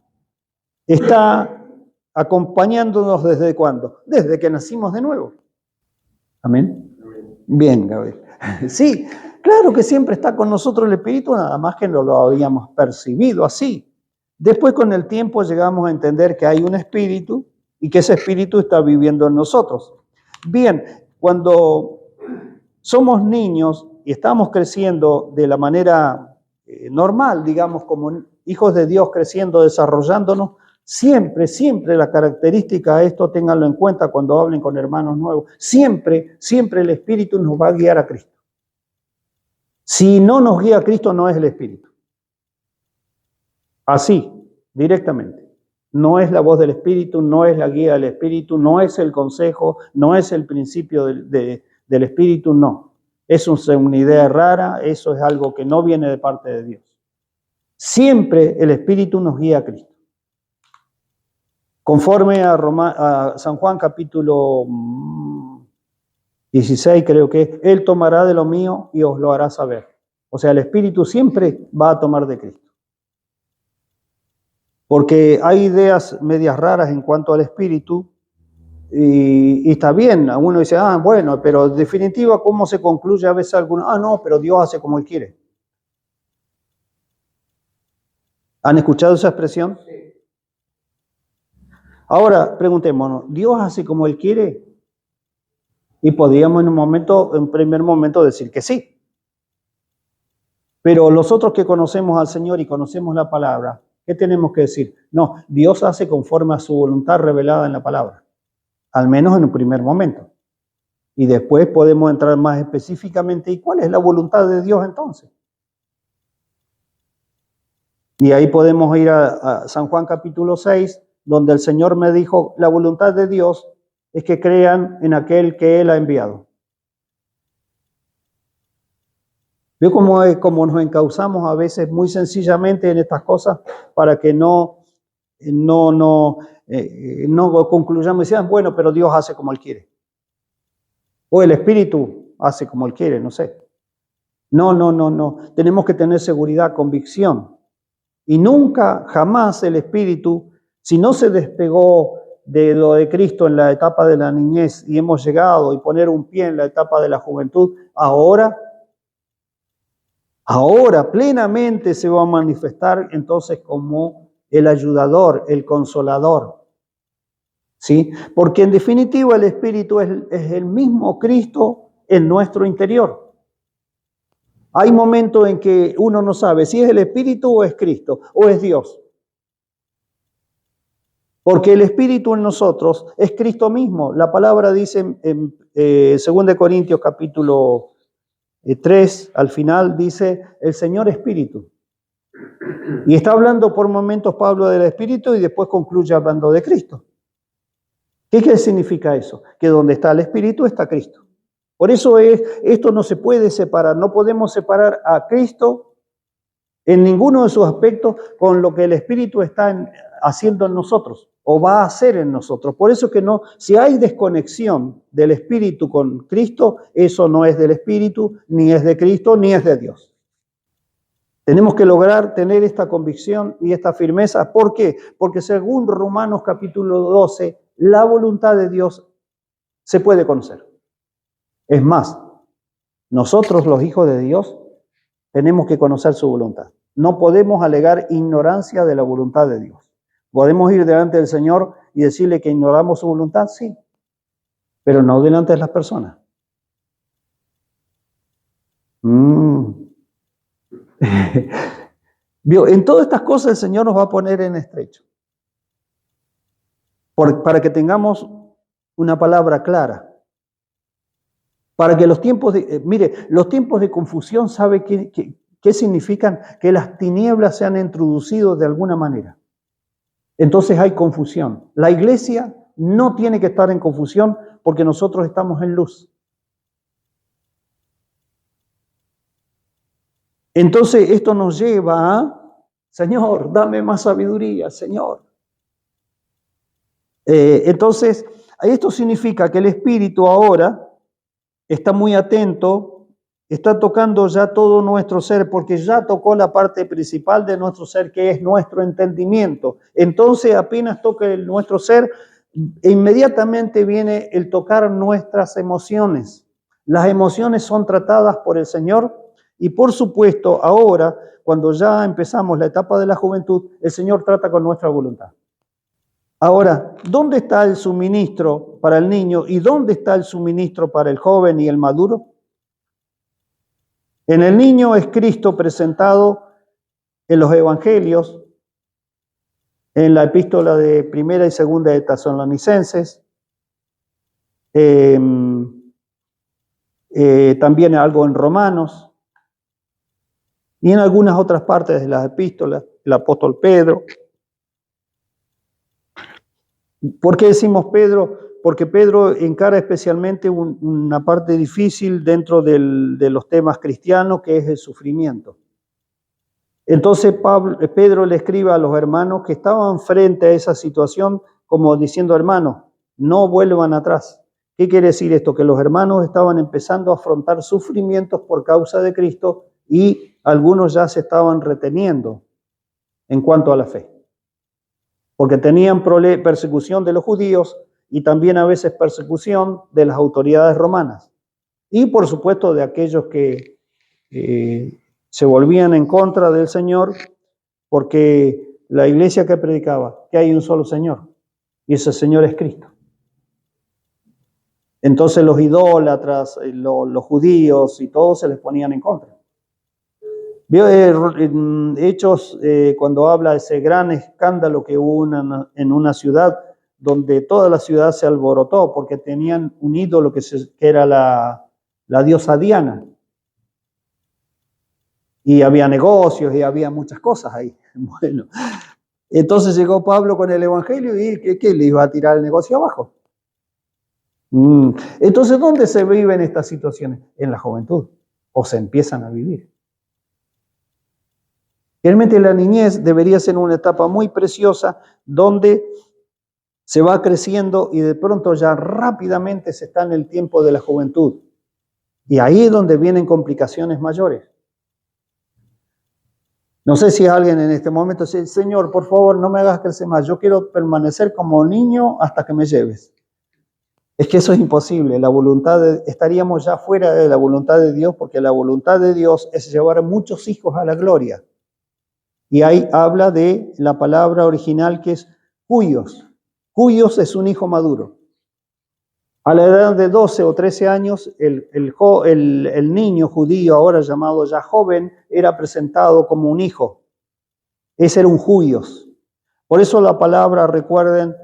está acompañándonos ¿desde cuándo? Desde que nacimos de nuevo. Amén. Bien, Gabriel. Sí, claro que siempre está con nosotros el Espíritu, nada más que no lo habíamos percibido así. Después con el tiempo llegamos a entender que hay un Espíritu y que ese Espíritu está viviendo en nosotros. Bien, cuando somos niños y estamos creciendo de la manera normal, digamos, como hijos de Dios creciendo, desarrollándonos, siempre la característica de esto, ténganlo en cuenta cuando hablen con hermanos nuevos, siempre el Espíritu nos va a guiar a Cristo. Si no nos guía a Cristo, no es el Espíritu. Así, directamente. No es la voz del Espíritu, no es la guía del Espíritu, no es el consejo, no es el principio del Espíritu, no. Es una idea rara, eso es algo que no viene de parte de Dios. Siempre el Espíritu nos guía a Cristo. Conforme a San Juan capítulo 16, creo que Él tomará de lo mío y os lo hará saber. O sea, el Espíritu siempre va a tomar de Cristo. Porque hay ideas medias raras en cuanto al Espíritu y está bien. Uno dice, bueno, pero en definitiva, ¿cómo se concluye a veces alguno? No, pero Dios hace como Él quiere. ¿Han escuchado esa expresión? Sí. Ahora, preguntémonos, ¿Dios hace como Él quiere? Y podríamos en primer momento decir que sí. Pero los otros que conocemos al Señor y conocemos la palabra, ¿qué tenemos que decir? No, Dios hace conforme a su voluntad revelada en la palabra. Al menos en un primer momento. Y después podemos entrar más específicamente. ¿Y cuál es la voluntad de Dios entonces? Y ahí podemos ir a San Juan capítulo 6, donde el Señor me dijo, la voluntad de Dios es que crean en aquel que Él ha enviado. ¿Veo cómo nos encauzamos a veces muy sencillamente en estas cosas para que no concluyamos y decir, bueno, pero Dios hace como Él quiere? O el Espíritu hace como Él quiere, no sé. No. Tenemos que tener seguridad, convicción. Y nunca, jamás el Espíritu, si no se despegó de lo de Cristo en la etapa de la niñez y hemos llegado y poner un pie en la etapa de la juventud, ahora plenamente se va a manifestar entonces como el ayudador, el consolador. ¿Sí? Porque en definitiva el Espíritu es el mismo Cristo en nuestro interior. Hay momentos en que uno no sabe si es el Espíritu o es Cristo o es Dios. Porque el Espíritu en nosotros es Cristo mismo. La palabra dice en 2 Corintios capítulo 3, al final dice, el Señor Espíritu. Y está hablando por momentos Pablo del Espíritu y después concluye hablando de Cristo. ¿Qué significa eso? Que donde está el Espíritu está Cristo. Por eso esto no se puede separar, no podemos separar a Cristo en ninguno de sus aspectos con lo que el Espíritu está haciendo en nosotros o va a hacer en nosotros. Por eso que no, si hay desconexión del Espíritu con Cristo, eso no es del Espíritu, ni es de Cristo, ni es de Dios. Tenemos que lograr tener esta convicción y esta firmeza. ¿Por qué? Porque según Romanos capítulo 12, la voluntad de Dios se puede conocer. Es más, nosotros los hijos de Dios tenemos que conocer su voluntad. No podemos alegar ignorancia de la voluntad de Dios. ¿Podemos ir delante del Señor y decirle que ignoramos su voluntad? Sí, pero no delante de las personas. En todas estas cosas el Señor nos va a poner en estrecho. Para que tengamos una palabra clara. Para que los tiempos los tiempos de confusión, ¿sabe qué significan? Que las tinieblas se han introducido de alguna manera. Entonces hay confusión. La iglesia no tiene que estar en confusión porque nosotros estamos en luz. Entonces esto nos lleva a, Señor, dame más sabiduría, Señor. Entonces, esto significa que el Espíritu ahora está muy atento, está tocando ya todo nuestro ser, porque ya tocó la parte principal de nuestro ser, que es nuestro entendimiento. Entonces, apenas toque nuestro ser, inmediatamente viene el tocar nuestras emociones. Las emociones son tratadas por el Señor y, por supuesto, ahora, cuando ya empezamos la etapa de la juventud, el Señor trata con nuestra voluntad. Ahora, ¿dónde está el suministro para el niño y dónde está el suministro para el joven y el maduro? En el niño es Cristo presentado en los evangelios, en la epístola de primera y segunda de Tesalonicenses, también algo en Romanos y en algunas otras partes de las epístolas, el apóstol Pedro. ¿Por qué decimos Pedro? Porque Pedro encara especialmente una parte difícil dentro de los temas cristianos, que es el sufrimiento. Entonces Pedro le escribe a los hermanos que estaban frente a esa situación como diciendo, hermanos, no vuelvan atrás. ¿Qué quiere decir esto? Que los hermanos estaban empezando a afrontar sufrimientos por causa de Cristo y algunos ya se estaban reteniendo en cuanto a la fe. Porque tenían persecución de los judíos y también a veces persecución de las autoridades romanas. Y por supuesto de aquellos que se volvían en contra del Señor, porque la iglesia que predicaba que hay un solo Señor, y ese Señor es Cristo. Entonces los idólatras, los judíos y todos se les ponían en contra. Vio en Hechos cuando habla de ese gran escándalo que hubo en una ciudad donde toda la ciudad se alborotó porque tenían un ídolo que era la diosa Diana. Y había negocios y había muchas cosas ahí. Bueno, entonces llegó Pablo con el evangelio y ¿qué le iba a tirar el negocio abajo? Entonces, ¿dónde se viven estas situaciones? En la juventud, o se empiezan a vivir. Realmente la niñez debería ser una etapa muy preciosa donde se va creciendo y de pronto ya rápidamente se está en el tiempo de la juventud. Y ahí es donde vienen complicaciones mayores. No sé si alguien en este momento dice, Señor, por favor, no me hagas crecer más. Yo quiero permanecer como niño hasta que me lleves. Es que eso es imposible. Estaríamos ya fuera de la voluntad de Dios, porque la voluntad de Dios es llevar a muchos hijos a la gloria. Y ahí habla de la palabra original que es huios. Huios es un hijo maduro. A la edad de 12 o 13 años, el niño judío, ahora llamado ya joven, era presentado como un hijo. Ese era un huios. Por eso la palabra, recuerden,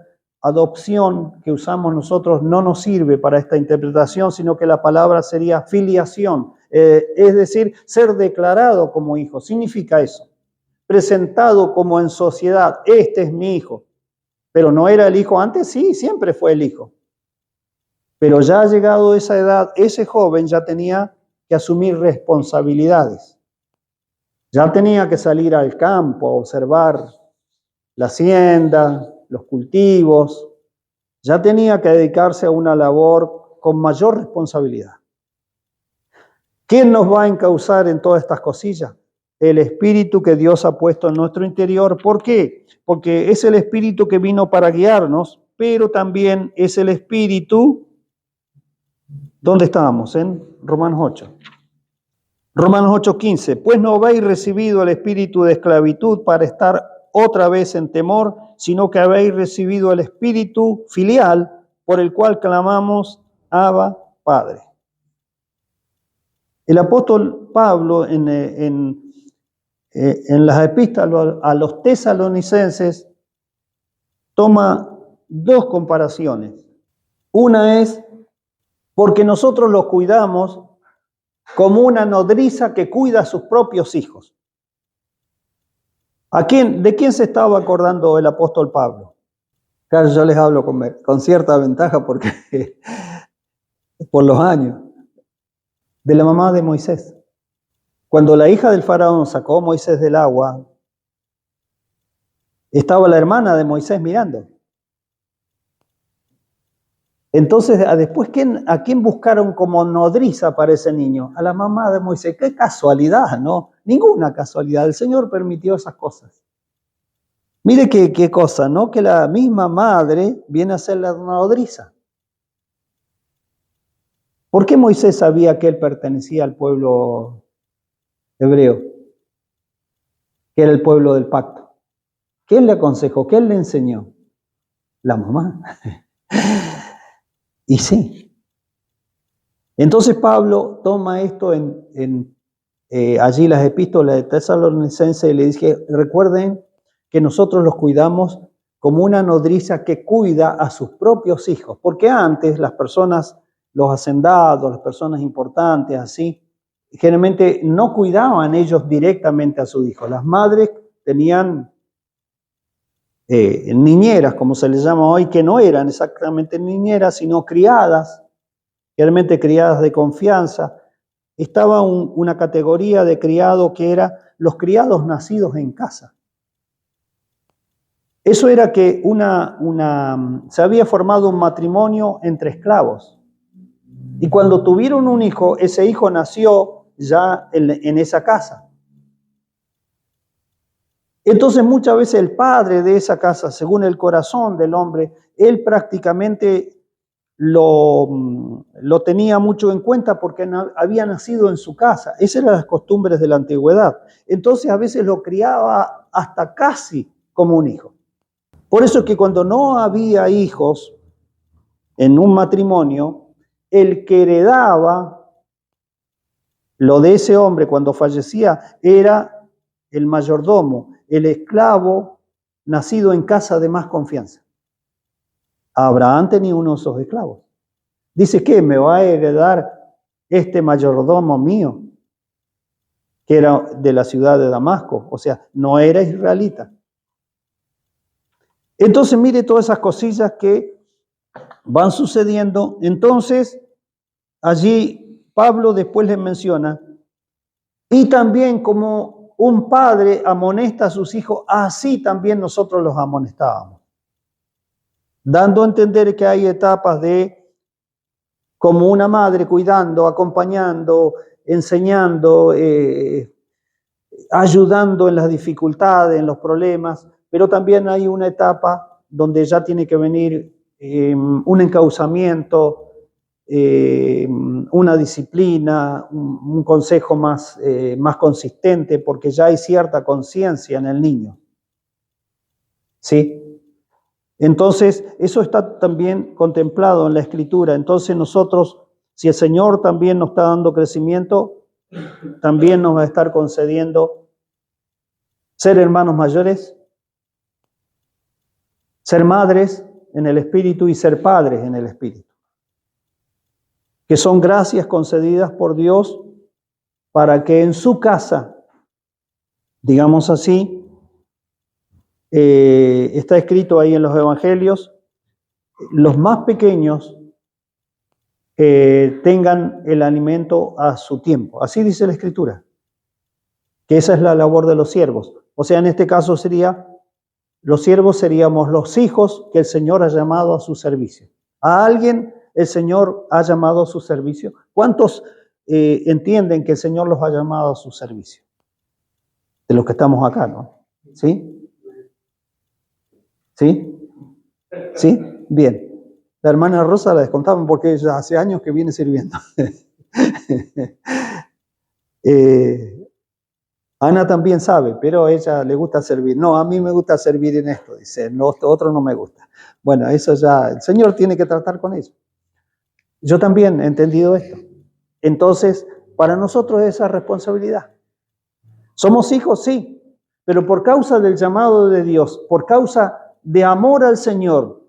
adopción que usamos nosotros no nos sirve para esta interpretación, sino que la palabra sería filiación, es decir, ser declarado como hijo. Significa eso. Presentado como en sociedad, este es mi hijo. Pero no era el hijo antes, sí, siempre fue el hijo. Pero ya llegado a esa edad, ese joven ya tenía que asumir responsabilidades. Ya tenía que salir al campo a observar la hacienda, los cultivos. Ya tenía que dedicarse a una labor con mayor responsabilidad. ¿Quién nos va a encauzar en todas estas cosillas? El Espíritu que Dios ha puesto en nuestro interior. ¿Por qué? Porque es el Espíritu que vino para guiarnos, pero también es el Espíritu. ¿Dónde estábamos? En Romanos 8. Romanos 8:15. Pues no habéis recibido el espíritu de esclavitud para estar otra vez en temor, sino que habéis recibido el espíritu filial por el cual clamamos Abba, Padre. El apóstol Pablo en las epístolas a los tesalonicenses toma dos comparaciones. Una es porque nosotros los cuidamos como una nodriza que cuida a sus propios hijos. ¿De quién se estaba acordando el apóstol Pablo? Claro, yo les hablo con cierta ventaja porque por los años. De la mamá de Moisés. Cuando la hija del faraón sacó a Moisés del agua, estaba la hermana de Moisés mirando. Entonces, después, ¿a quién buscaron como nodriza para ese niño? A la mamá de Moisés. ¡Qué casualidad!, ¿no? Ninguna casualidad. El Señor permitió esas cosas. Mire qué cosa, ¿no? Que la misma madre viene a ser la nodriza. ¿Por qué Moisés sabía que él pertenecía al pueblo hebreo? Que era el pueblo del pacto. ¿Quién le aconsejó? ¿Quién le enseñó? La mamá. Y sí. Entonces Pablo toma esto allí las epístolas de Tesalonicenses y le dice, recuerden que nosotros los cuidamos como una nodriza que cuida a sus propios hijos. Porque antes las personas, los hacendados, las personas importantes, así, generalmente no cuidaban ellos directamente a sus hijos. Las madres tenían niñeras, como se les llama hoy, que no eran exactamente niñeras, sino criadas, realmente criadas de confianza. Estaba una categoría de criado que era los criados nacidos en casa. Eso era que se había formado un matrimonio entre esclavos. Y cuando tuvieron un hijo, ese hijo nació ya en esa casa. Entonces muchas veces el padre de esa casa, según el corazón del hombre, él prácticamente lo tenía mucho en cuenta porque había nacido en su casa. Esas eran las costumbres de la antigüedad. Entonces a veces lo criaba hasta casi como un hijo. Por eso es que cuando no había hijos en un matrimonio, el que heredaba lo de ese hombre cuando fallecía era el mayordomo, el esclavo nacido en casa de más confianza. Abraham tenía uno de esos esclavos. Dice, ¿qué? ¿Me va a heredar este mayordomo mío? Que era de la ciudad de Damasco. O sea, no era israelita. Entonces, mire todas esas cosillas que van sucediendo. Entonces, allí Pablo después les menciona, y también como un padre amonesta a sus hijos, así también nosotros los amonestábamos. Dando a entender que hay etapas como una madre cuidando, acompañando, enseñando, ayudando en las dificultades, en los problemas, pero también hay una etapa donde ya tiene que venir un encauzamiento, una disciplina, un consejo más consistente, porque ya hay cierta conciencia en el niño. ¿Sí? Entonces, eso está también contemplado en la Escritura. Entonces nosotros, si el Señor también nos está dando crecimiento, también nos va a estar concediendo ser hermanos mayores, ser madres en el Espíritu y ser padres en el Espíritu. Que son gracias concedidas por Dios para que en su casa, digamos así, está escrito ahí en los evangelios, los más pequeños tengan el alimento a su tiempo. Así dice la Escritura. que esa es la labor de los siervos. O sea, en este caso los siervos seríamos los hijos que el Señor ha llamado a su servicio. A alguien el Señor ha llamado a su servicio. ¿Cuántos entienden que el Señor los ha llamado a su servicio? De los que estamos acá, ¿no? ¿Sí? ¿Sí? ¿Sí? Bien. La hermana Rosa la descontaban porque ella hace años que viene sirviendo. Ana también sabe, pero a ella le gusta servir. No, a mí me gusta servir en esto, dice. No, esto otro no me gusta. Bueno, eso ya, el Señor tiene que tratar con eso. Yo también he entendido esto. Entonces, para nosotros esa responsabilidad. ¿Somos hijos? Sí, pero por causa del llamado de Dios, por causa de amor al Señor,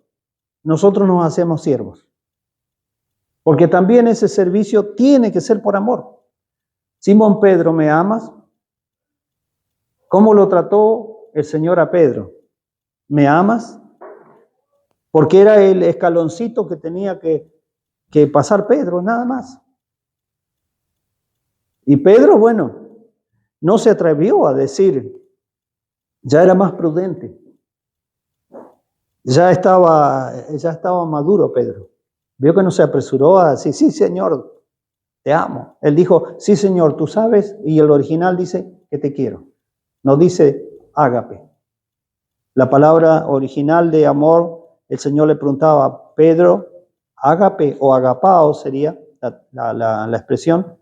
nosotros nos hacemos siervos. Porque también ese servicio tiene que ser por amor. Simón Pedro, ¿me amas? ¿Cómo lo trató el Señor a Pedro? ¿Me amas? Porque era el escaloncito que tenía que pasar Pedro, nada más. Y Pedro, bueno, no se atrevió a decir, ya era más prudente. Ya estaba maduro Pedro. Vio que no se apresuró a decir, sí, Señor, te amo. Él dijo, sí, Señor, tú sabes, y el original dice que te quiero. No dice ágape. La palabra original de amor, el Señor le preguntaba, Pedro, ágape o agapao sería la expresión,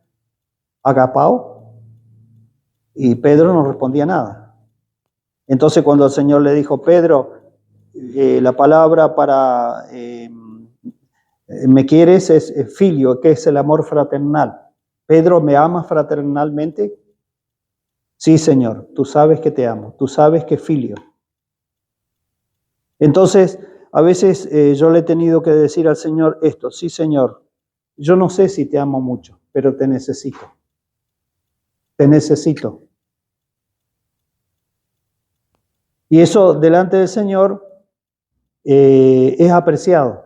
agapao, y Pedro no respondía nada. Entonces cuando el Señor le dijo, Pedro, la palabra para me quieres es filio, que es el amor fraternal. Pedro, ¿me amas fraternalmente? Sí, Señor, tú sabes que te amo, tú sabes que filio. Entonces, a veces yo le he tenido que decir al Señor esto, sí, Señor, yo no sé si te amo mucho, pero te necesito. Te necesito. Y eso delante del Señor es apreciado,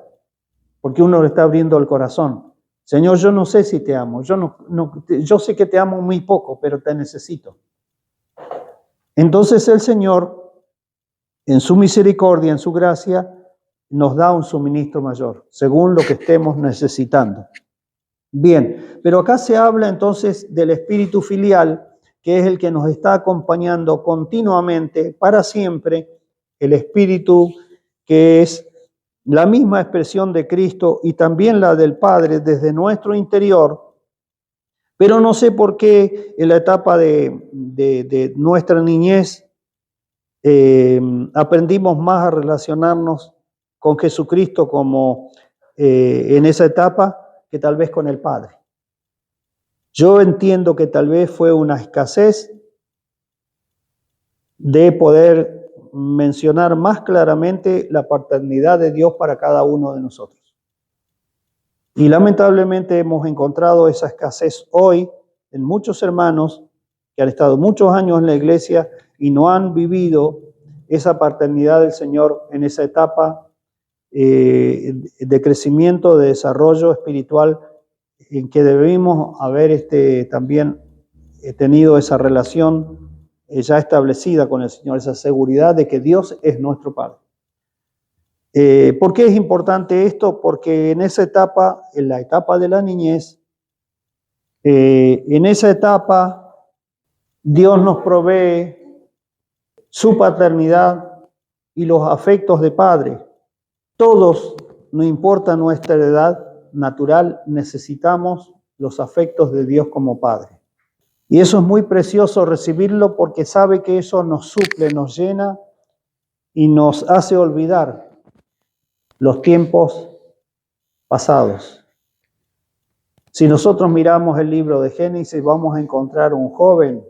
porque uno le está abriendo el corazón. Señor, yo no sé si te amo, yo sé que te amo muy poco, pero te necesito. Entonces el Señor, en su misericordia, en su gracia, nos da un suministro mayor, según lo que estemos necesitando. Bien, pero acá se habla entonces del espíritu filial, que es el que nos está acompañando continuamente, para siempre, el espíritu que es la misma expresión de Cristo y también la del Padre desde nuestro interior, pero no sé por qué en la etapa de nuestra niñez aprendimos más a relacionarnos con Jesucristo como en esa etapa que tal vez con el Padre. Yo entiendo que tal vez fue una escasez de poder mencionar más claramente la paternidad de Dios para cada uno de nosotros. Y lamentablemente hemos encontrado esa escasez hoy en muchos hermanos que han estado muchos años en la iglesia y no han vivido esa paternidad del Señor en esa etapa de crecimiento, de desarrollo espiritual, en que debemos haber también tenido esa relación ya establecida con el Señor, esa seguridad de que Dios es nuestro Padre. ¿Por qué es importante esto? Porque en esa etapa, en la etapa de la niñez, en esa etapa Dios nos provee su paternidad y los afectos de Padre. Todos, no importa nuestra edad natural, necesitamos los afectos de Dios como Padre. Y eso es muy precioso recibirlo porque sabe que eso nos suple, nos llena y nos hace olvidar los tiempos pasados. Si nosotros miramos el libro de Génesis, vamos a encontrar un joven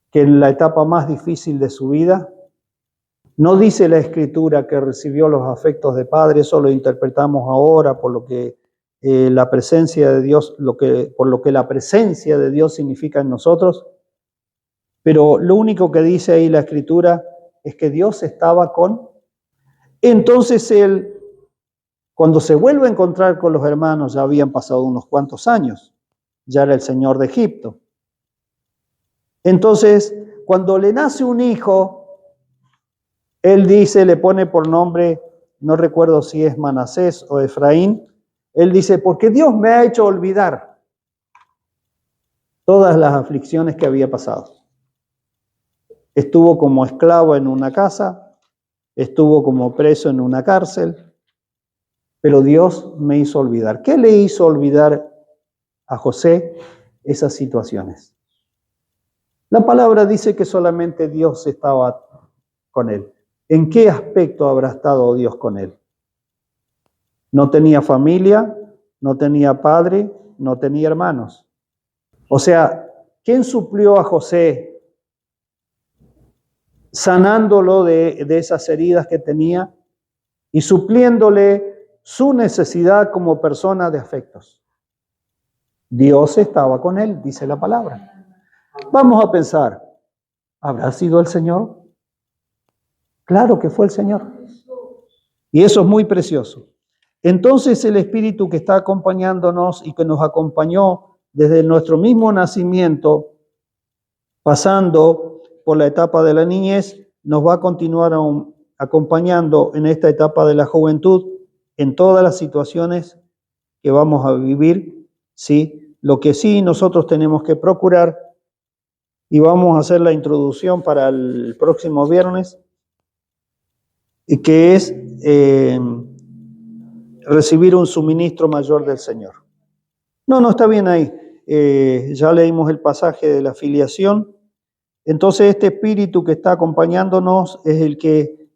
que en la etapa más difícil de su vida, no dice la Escritura que recibió los afectos de Padre, eso lo interpretamos ahora por lo que la presencia de Dios, por lo que la presencia de Dios significa en nosotros, pero lo único que dice ahí la Escritura es que Dios estaba con. Entonces él, cuando se vuelve a encontrar con los hermanos, ya habían pasado unos cuantos años, ya era el Señor de Egipto. Entonces, cuando le nace un hijo, él dice, le pone por nombre, no recuerdo si es Manasés o Efraín, él dice, porque Dios me ha hecho olvidar todas las aflicciones que había pasado. Estuvo como esclavo en una casa, estuvo como preso en una cárcel, pero Dios me hizo olvidar. ¿Qué le hizo olvidar a José esas situaciones? La palabra dice que solamente Dios estaba con él. ¿En qué aspecto habrá estado Dios con él? No tenía familia, no tenía padre, no tenía hermanos. O sea, ¿quién suplió a José sanándolo de esas heridas que tenía y supliéndole su necesidad como persona de afectos? Dios estaba con él, dice la palabra. Vamos a pensar, ¿habrá sido el Señor? Claro que fue el Señor. Y eso es muy precioso. Entonces el Espíritu que está acompañándonos y que nos acompañó desde nuestro mismo nacimiento, pasando por la etapa de la niñez, nos va a continuar acompañando en esta etapa de la juventud, en todas las situaciones que vamos a vivir, ¿sí? Lo que sí nosotros tenemos que procurar, y vamos a hacer la introducción para el próximo viernes, y que es recibir un suministro mayor del Señor. No está bien ahí. Ya leímos el pasaje de la filiación. Entonces este espíritu que está acompañándonos es el que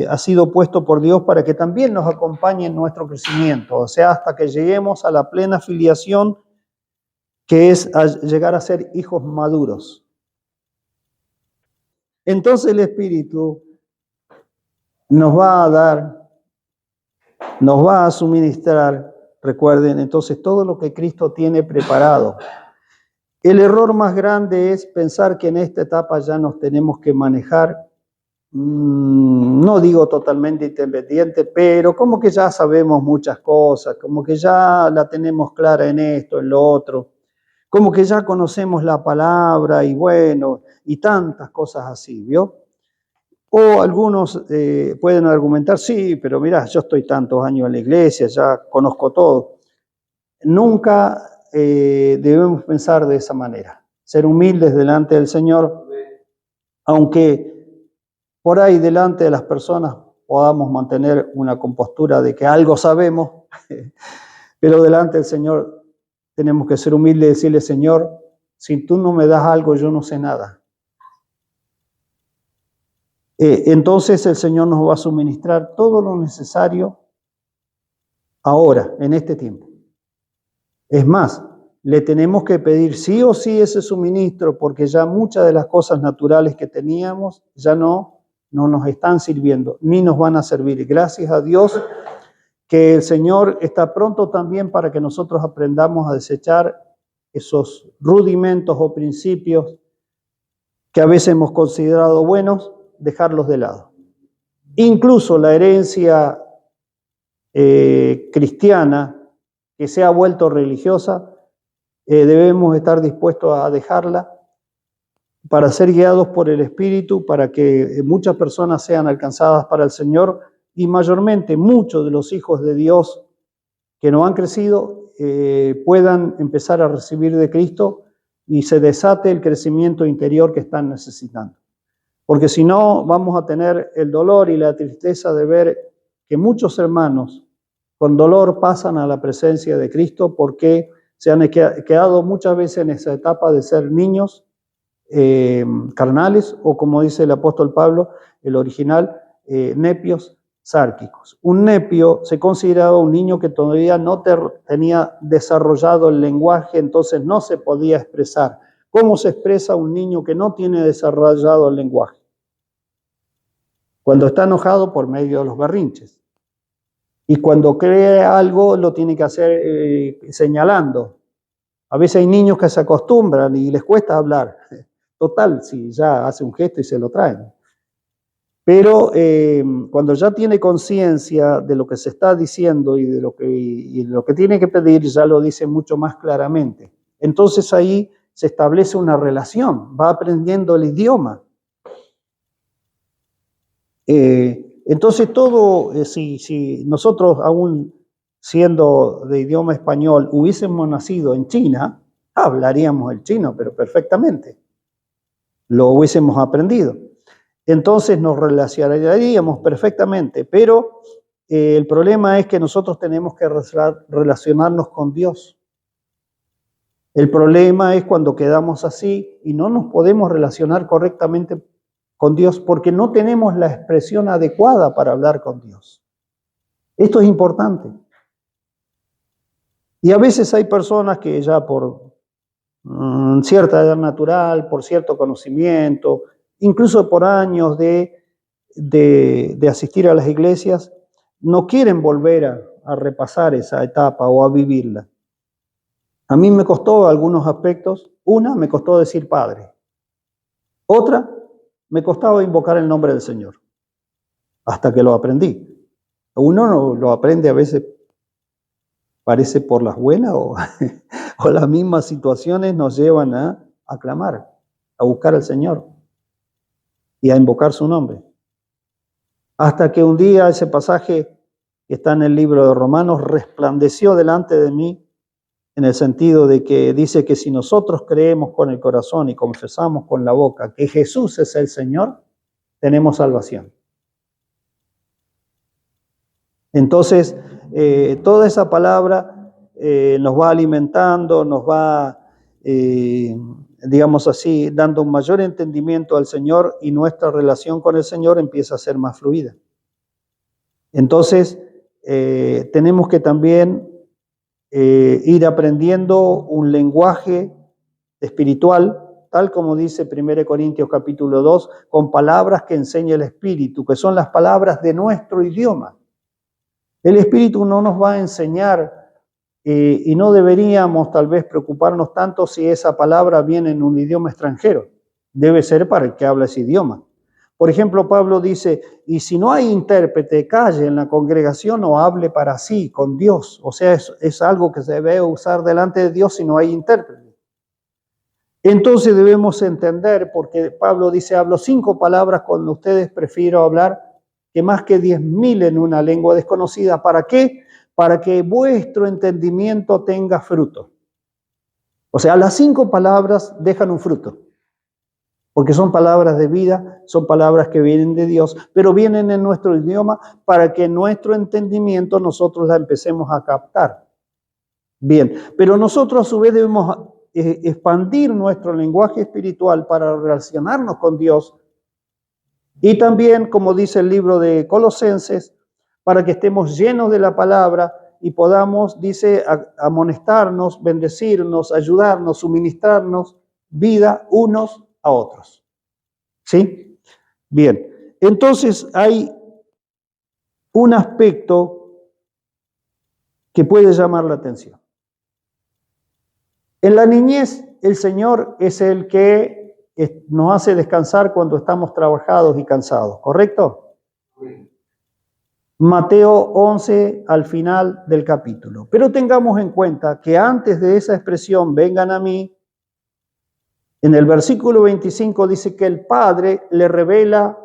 ha sido puesto por Dios para que también nos acompañe en nuestro crecimiento, o sea, hasta que lleguemos a la plena filiación, que es llegar a ser hijos maduros. Entonces el Espíritu nos va a dar, nos va a suministrar, recuerden, entonces todo lo que Cristo tiene preparado. El error más grande es pensar que en esta etapa ya nos tenemos que manejar, no digo totalmente independiente, pero como que ya sabemos muchas cosas, como que ya la tenemos clara en esto, en lo otro, como que ya conocemos la palabra y bueno, y tantas cosas así, ¿vio? O algunos pueden argumentar, sí, pero mirá, yo estoy tantos años en la iglesia, ya conozco todo. Nunca debemos pensar de esa manera, ser humildes delante del Señor, aunque por ahí delante de las personas podamos mantener una compostura de que algo sabemos, pero delante del Señor tenemos que ser humildes y decirle, Señor, si tú no me das algo, yo no sé nada. Entonces el Señor nos va a suministrar todo lo necesario ahora, en este tiempo. Es más, le tenemos que pedir sí o sí ese suministro, porque ya muchas de las cosas naturales que teníamos ya no nos están sirviendo, ni nos van a servir. Gracias a Dios que el Señor está pronto también para que nosotros aprendamos a desechar esos rudimentos o principios que a veces hemos considerado buenos, dejarlos de lado. Incluso la herencia cristiana que se ha vuelto religiosa, debemos estar dispuestos a dejarla para ser guiados por el Espíritu, para que muchas personas sean alcanzadas para el Señor y mayormente muchos de los hijos de Dios que no han crecido puedan empezar a recibir de Cristo y se desate el crecimiento interior que están necesitando. Porque si no, vamos a tener el dolor y la tristeza de ver que muchos hermanos con dolor pasan a la presencia de Cristo porque se han quedado muchas veces en esa etapa de ser niños carnales, o como dice el apóstol Pablo, el original, nepios sárquicos. Un nepio se consideraba un niño que todavía no tenía desarrollado el lenguaje, entonces no se podía expresar. ¿Cómo se expresa un niño que no tiene desarrollado el lenguaje? Cuando está enojado, por medio de los berrinches. Y cuando cree algo, lo tiene que hacer señalando. A veces hay niños que se acostumbran y les cuesta hablar. Total, si ya hace un gesto y se lo traen. Pero cuando ya tiene conciencia de lo que se está diciendo y de lo que tiene que pedir, ya lo dice mucho más claramente. Entonces ahí se establece una relación, va aprendiendo el idioma. Entonces todo, si nosotros aún siendo de idioma español hubiésemos nacido en China, hablaríamos el chino, pero perfectamente. Lo hubiésemos aprendido. Entonces nos relacionaríamos perfectamente, pero el problema es que nosotros tenemos que relacionarnos con Dios. El problema es cuando quedamos así y no nos podemos relacionar correctamente con Dios porque no tenemos la expresión adecuada para hablar con Dios. Esto es importante. Y a veces hay personas que ya por cierta edad natural, por cierto conocimiento, incluso por años de asistir a las iglesias, no quieren volver a repasar esa etapa o a vivirla. A mí me costó algunos aspectos. Una, me costó decir Padre. Otra, me costaba invocar el nombre del Señor, hasta que lo aprendí. Uno no lo aprende a veces, parece por las buenas o las mismas situaciones nos llevan a clamar, a buscar al Señor y a invocar su nombre. Hasta que un día ese pasaje que está en el libro de Romanos resplandeció delante de mí, en el sentido de que dice que si nosotros creemos con el corazón y confesamos con la boca que Jesús es el Señor, tenemos salvación. Entonces, toda esa palabra nos va alimentando, nos va, digamos así, dando un mayor entendimiento al Señor y nuestra relación con el Señor empieza a ser más fluida. Entonces, tenemos que también ir aprendiendo un lenguaje espiritual, tal como dice 1 Corintios capítulo 2, con palabras que enseña el Espíritu, que son las palabras de nuestro idioma. El Espíritu no nos va a enseñar y no deberíamos tal vez preocuparnos tanto si esa palabra viene en un idioma extranjero. Debe ser para el que habla ese idioma. Por ejemplo, Pablo dice, y si no hay intérprete, calle en la congregación o hable para sí, con Dios. O sea, es algo que se debe usar delante de Dios si no hay intérprete. Entonces debemos entender, porque Pablo dice, hablo 5 palabras con ustedes, prefiero hablar que más que 10.000 en una lengua desconocida. ¿Para qué? Para que vuestro entendimiento tenga fruto. O sea, las 5 palabras dejan un fruto. Porque son palabras de vida, son palabras que vienen de Dios, pero vienen en nuestro idioma para que nuestro entendimiento nosotros la empecemos a captar. Bien, pero nosotros a su vez debemos expandir nuestro lenguaje espiritual para relacionarnos con Dios y también, como dice el libro de Colosenses, para que estemos llenos de la palabra y podamos, dice, amonestarnos, bendecirnos, ayudarnos, suministrarnos vida unos a otros. ¿Sí? Bien, entonces hay un aspecto que puede llamar la atención. En la niñez, el Señor es el que nos hace descansar cuando estamos trabajados y cansados, ¿correcto? Sí. Mateo 11 al final del capítulo. Pero tengamos en cuenta que antes de esa expresión, vengan a mí, en el versículo 25 dice que el Padre le revela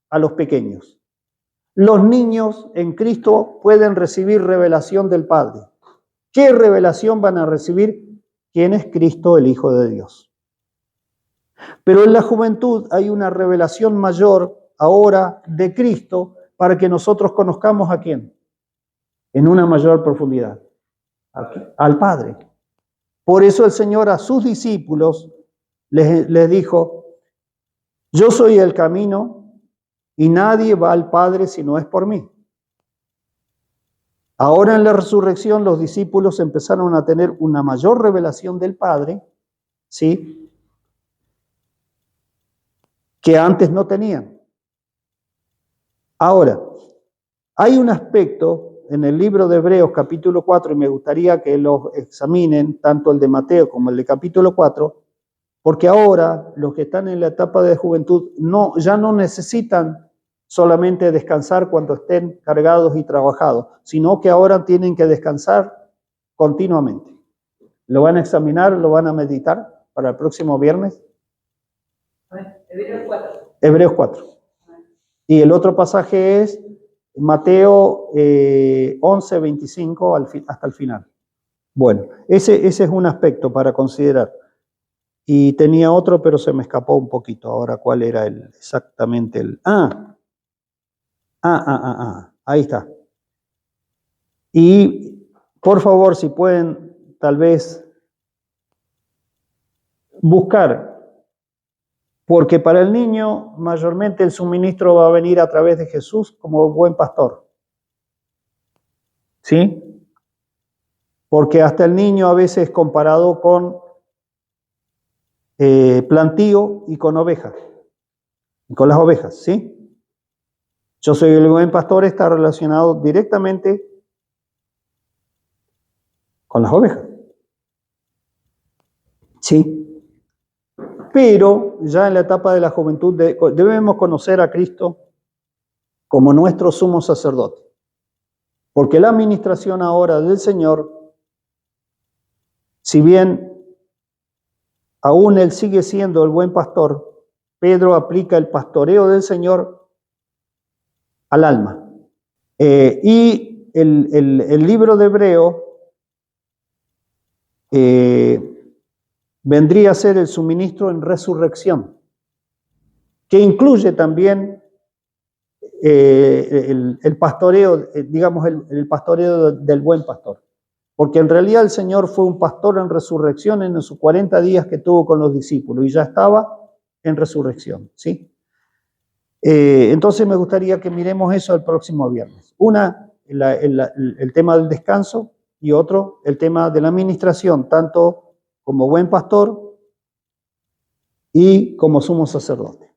a los pequeños. Los niños en Cristo pueden recibir revelación del Padre. ¿Qué revelación van a recibir? ¿Quién es Cristo, el Hijo de Dios? Pero en la juventud hay una revelación mayor ahora de Cristo para que nosotros conozcamos a quién, en una mayor profundidad, al Padre. Por eso el Señor a sus discípulos les dijo, yo soy el camino y nadie va al Padre si no es por mí. Ahora en la resurrección los discípulos empezaron a tener una mayor revelación del Padre, ¿sí?, que antes no tenían. Ahora, hay un aspecto en el libro de Hebreos capítulo 4, y me gustaría que lo examinen, tanto el de Mateo como el de capítulo 4, porque ahora los que están en la etapa de juventud ya no necesitan solamente descansar cuando estén cargados y trabajados, sino que ahora tienen que descansar continuamente. ¿Lo van a examinar? ¿Lo van a meditar? para el próximo viernes? A ver, Hebreos 4. Hebreos 4. Y el otro pasaje es Mateo 11, 25 hasta el final. Bueno, ese es un aspecto para considerar. Y tenía otro, pero se me escapó un poquito. Ahora, ¿cuál era exactamente el? Ahí está. Y por favor, si pueden, tal vez buscar, porque para el niño mayormente el suministro va a venir a través de Jesús como buen pastor. ¿Sí? Porque hasta el niño a veces comparado con plantío y con ovejas, y con las ovejas, ¿sí? Yo soy el buen pastor, está relacionado directamente con las ovejas. Sí. Pero ya en la etapa de la juventud debemos conocer a Cristo como nuestro sumo sacerdote. Porque la administración ahora del Señor, si bien aún Él sigue siendo el buen pastor, Pedro aplica el pastoreo del Señor al alma. Y el libro de Hebreo vendría a ser el suministro en resurrección, que incluye también el pastoreo, digamos, el pastoreo del buen pastor. Porque en realidad el Señor fue un pastor en resurrección en sus 40 días que tuvo con los discípulos y ya estaba en resurrección, ¿sí? Entonces me gustaría que miremos eso el próximo viernes. Una, el tema del descanso y otro, el tema de la administración, tanto como buen pastor y como sumo sacerdote.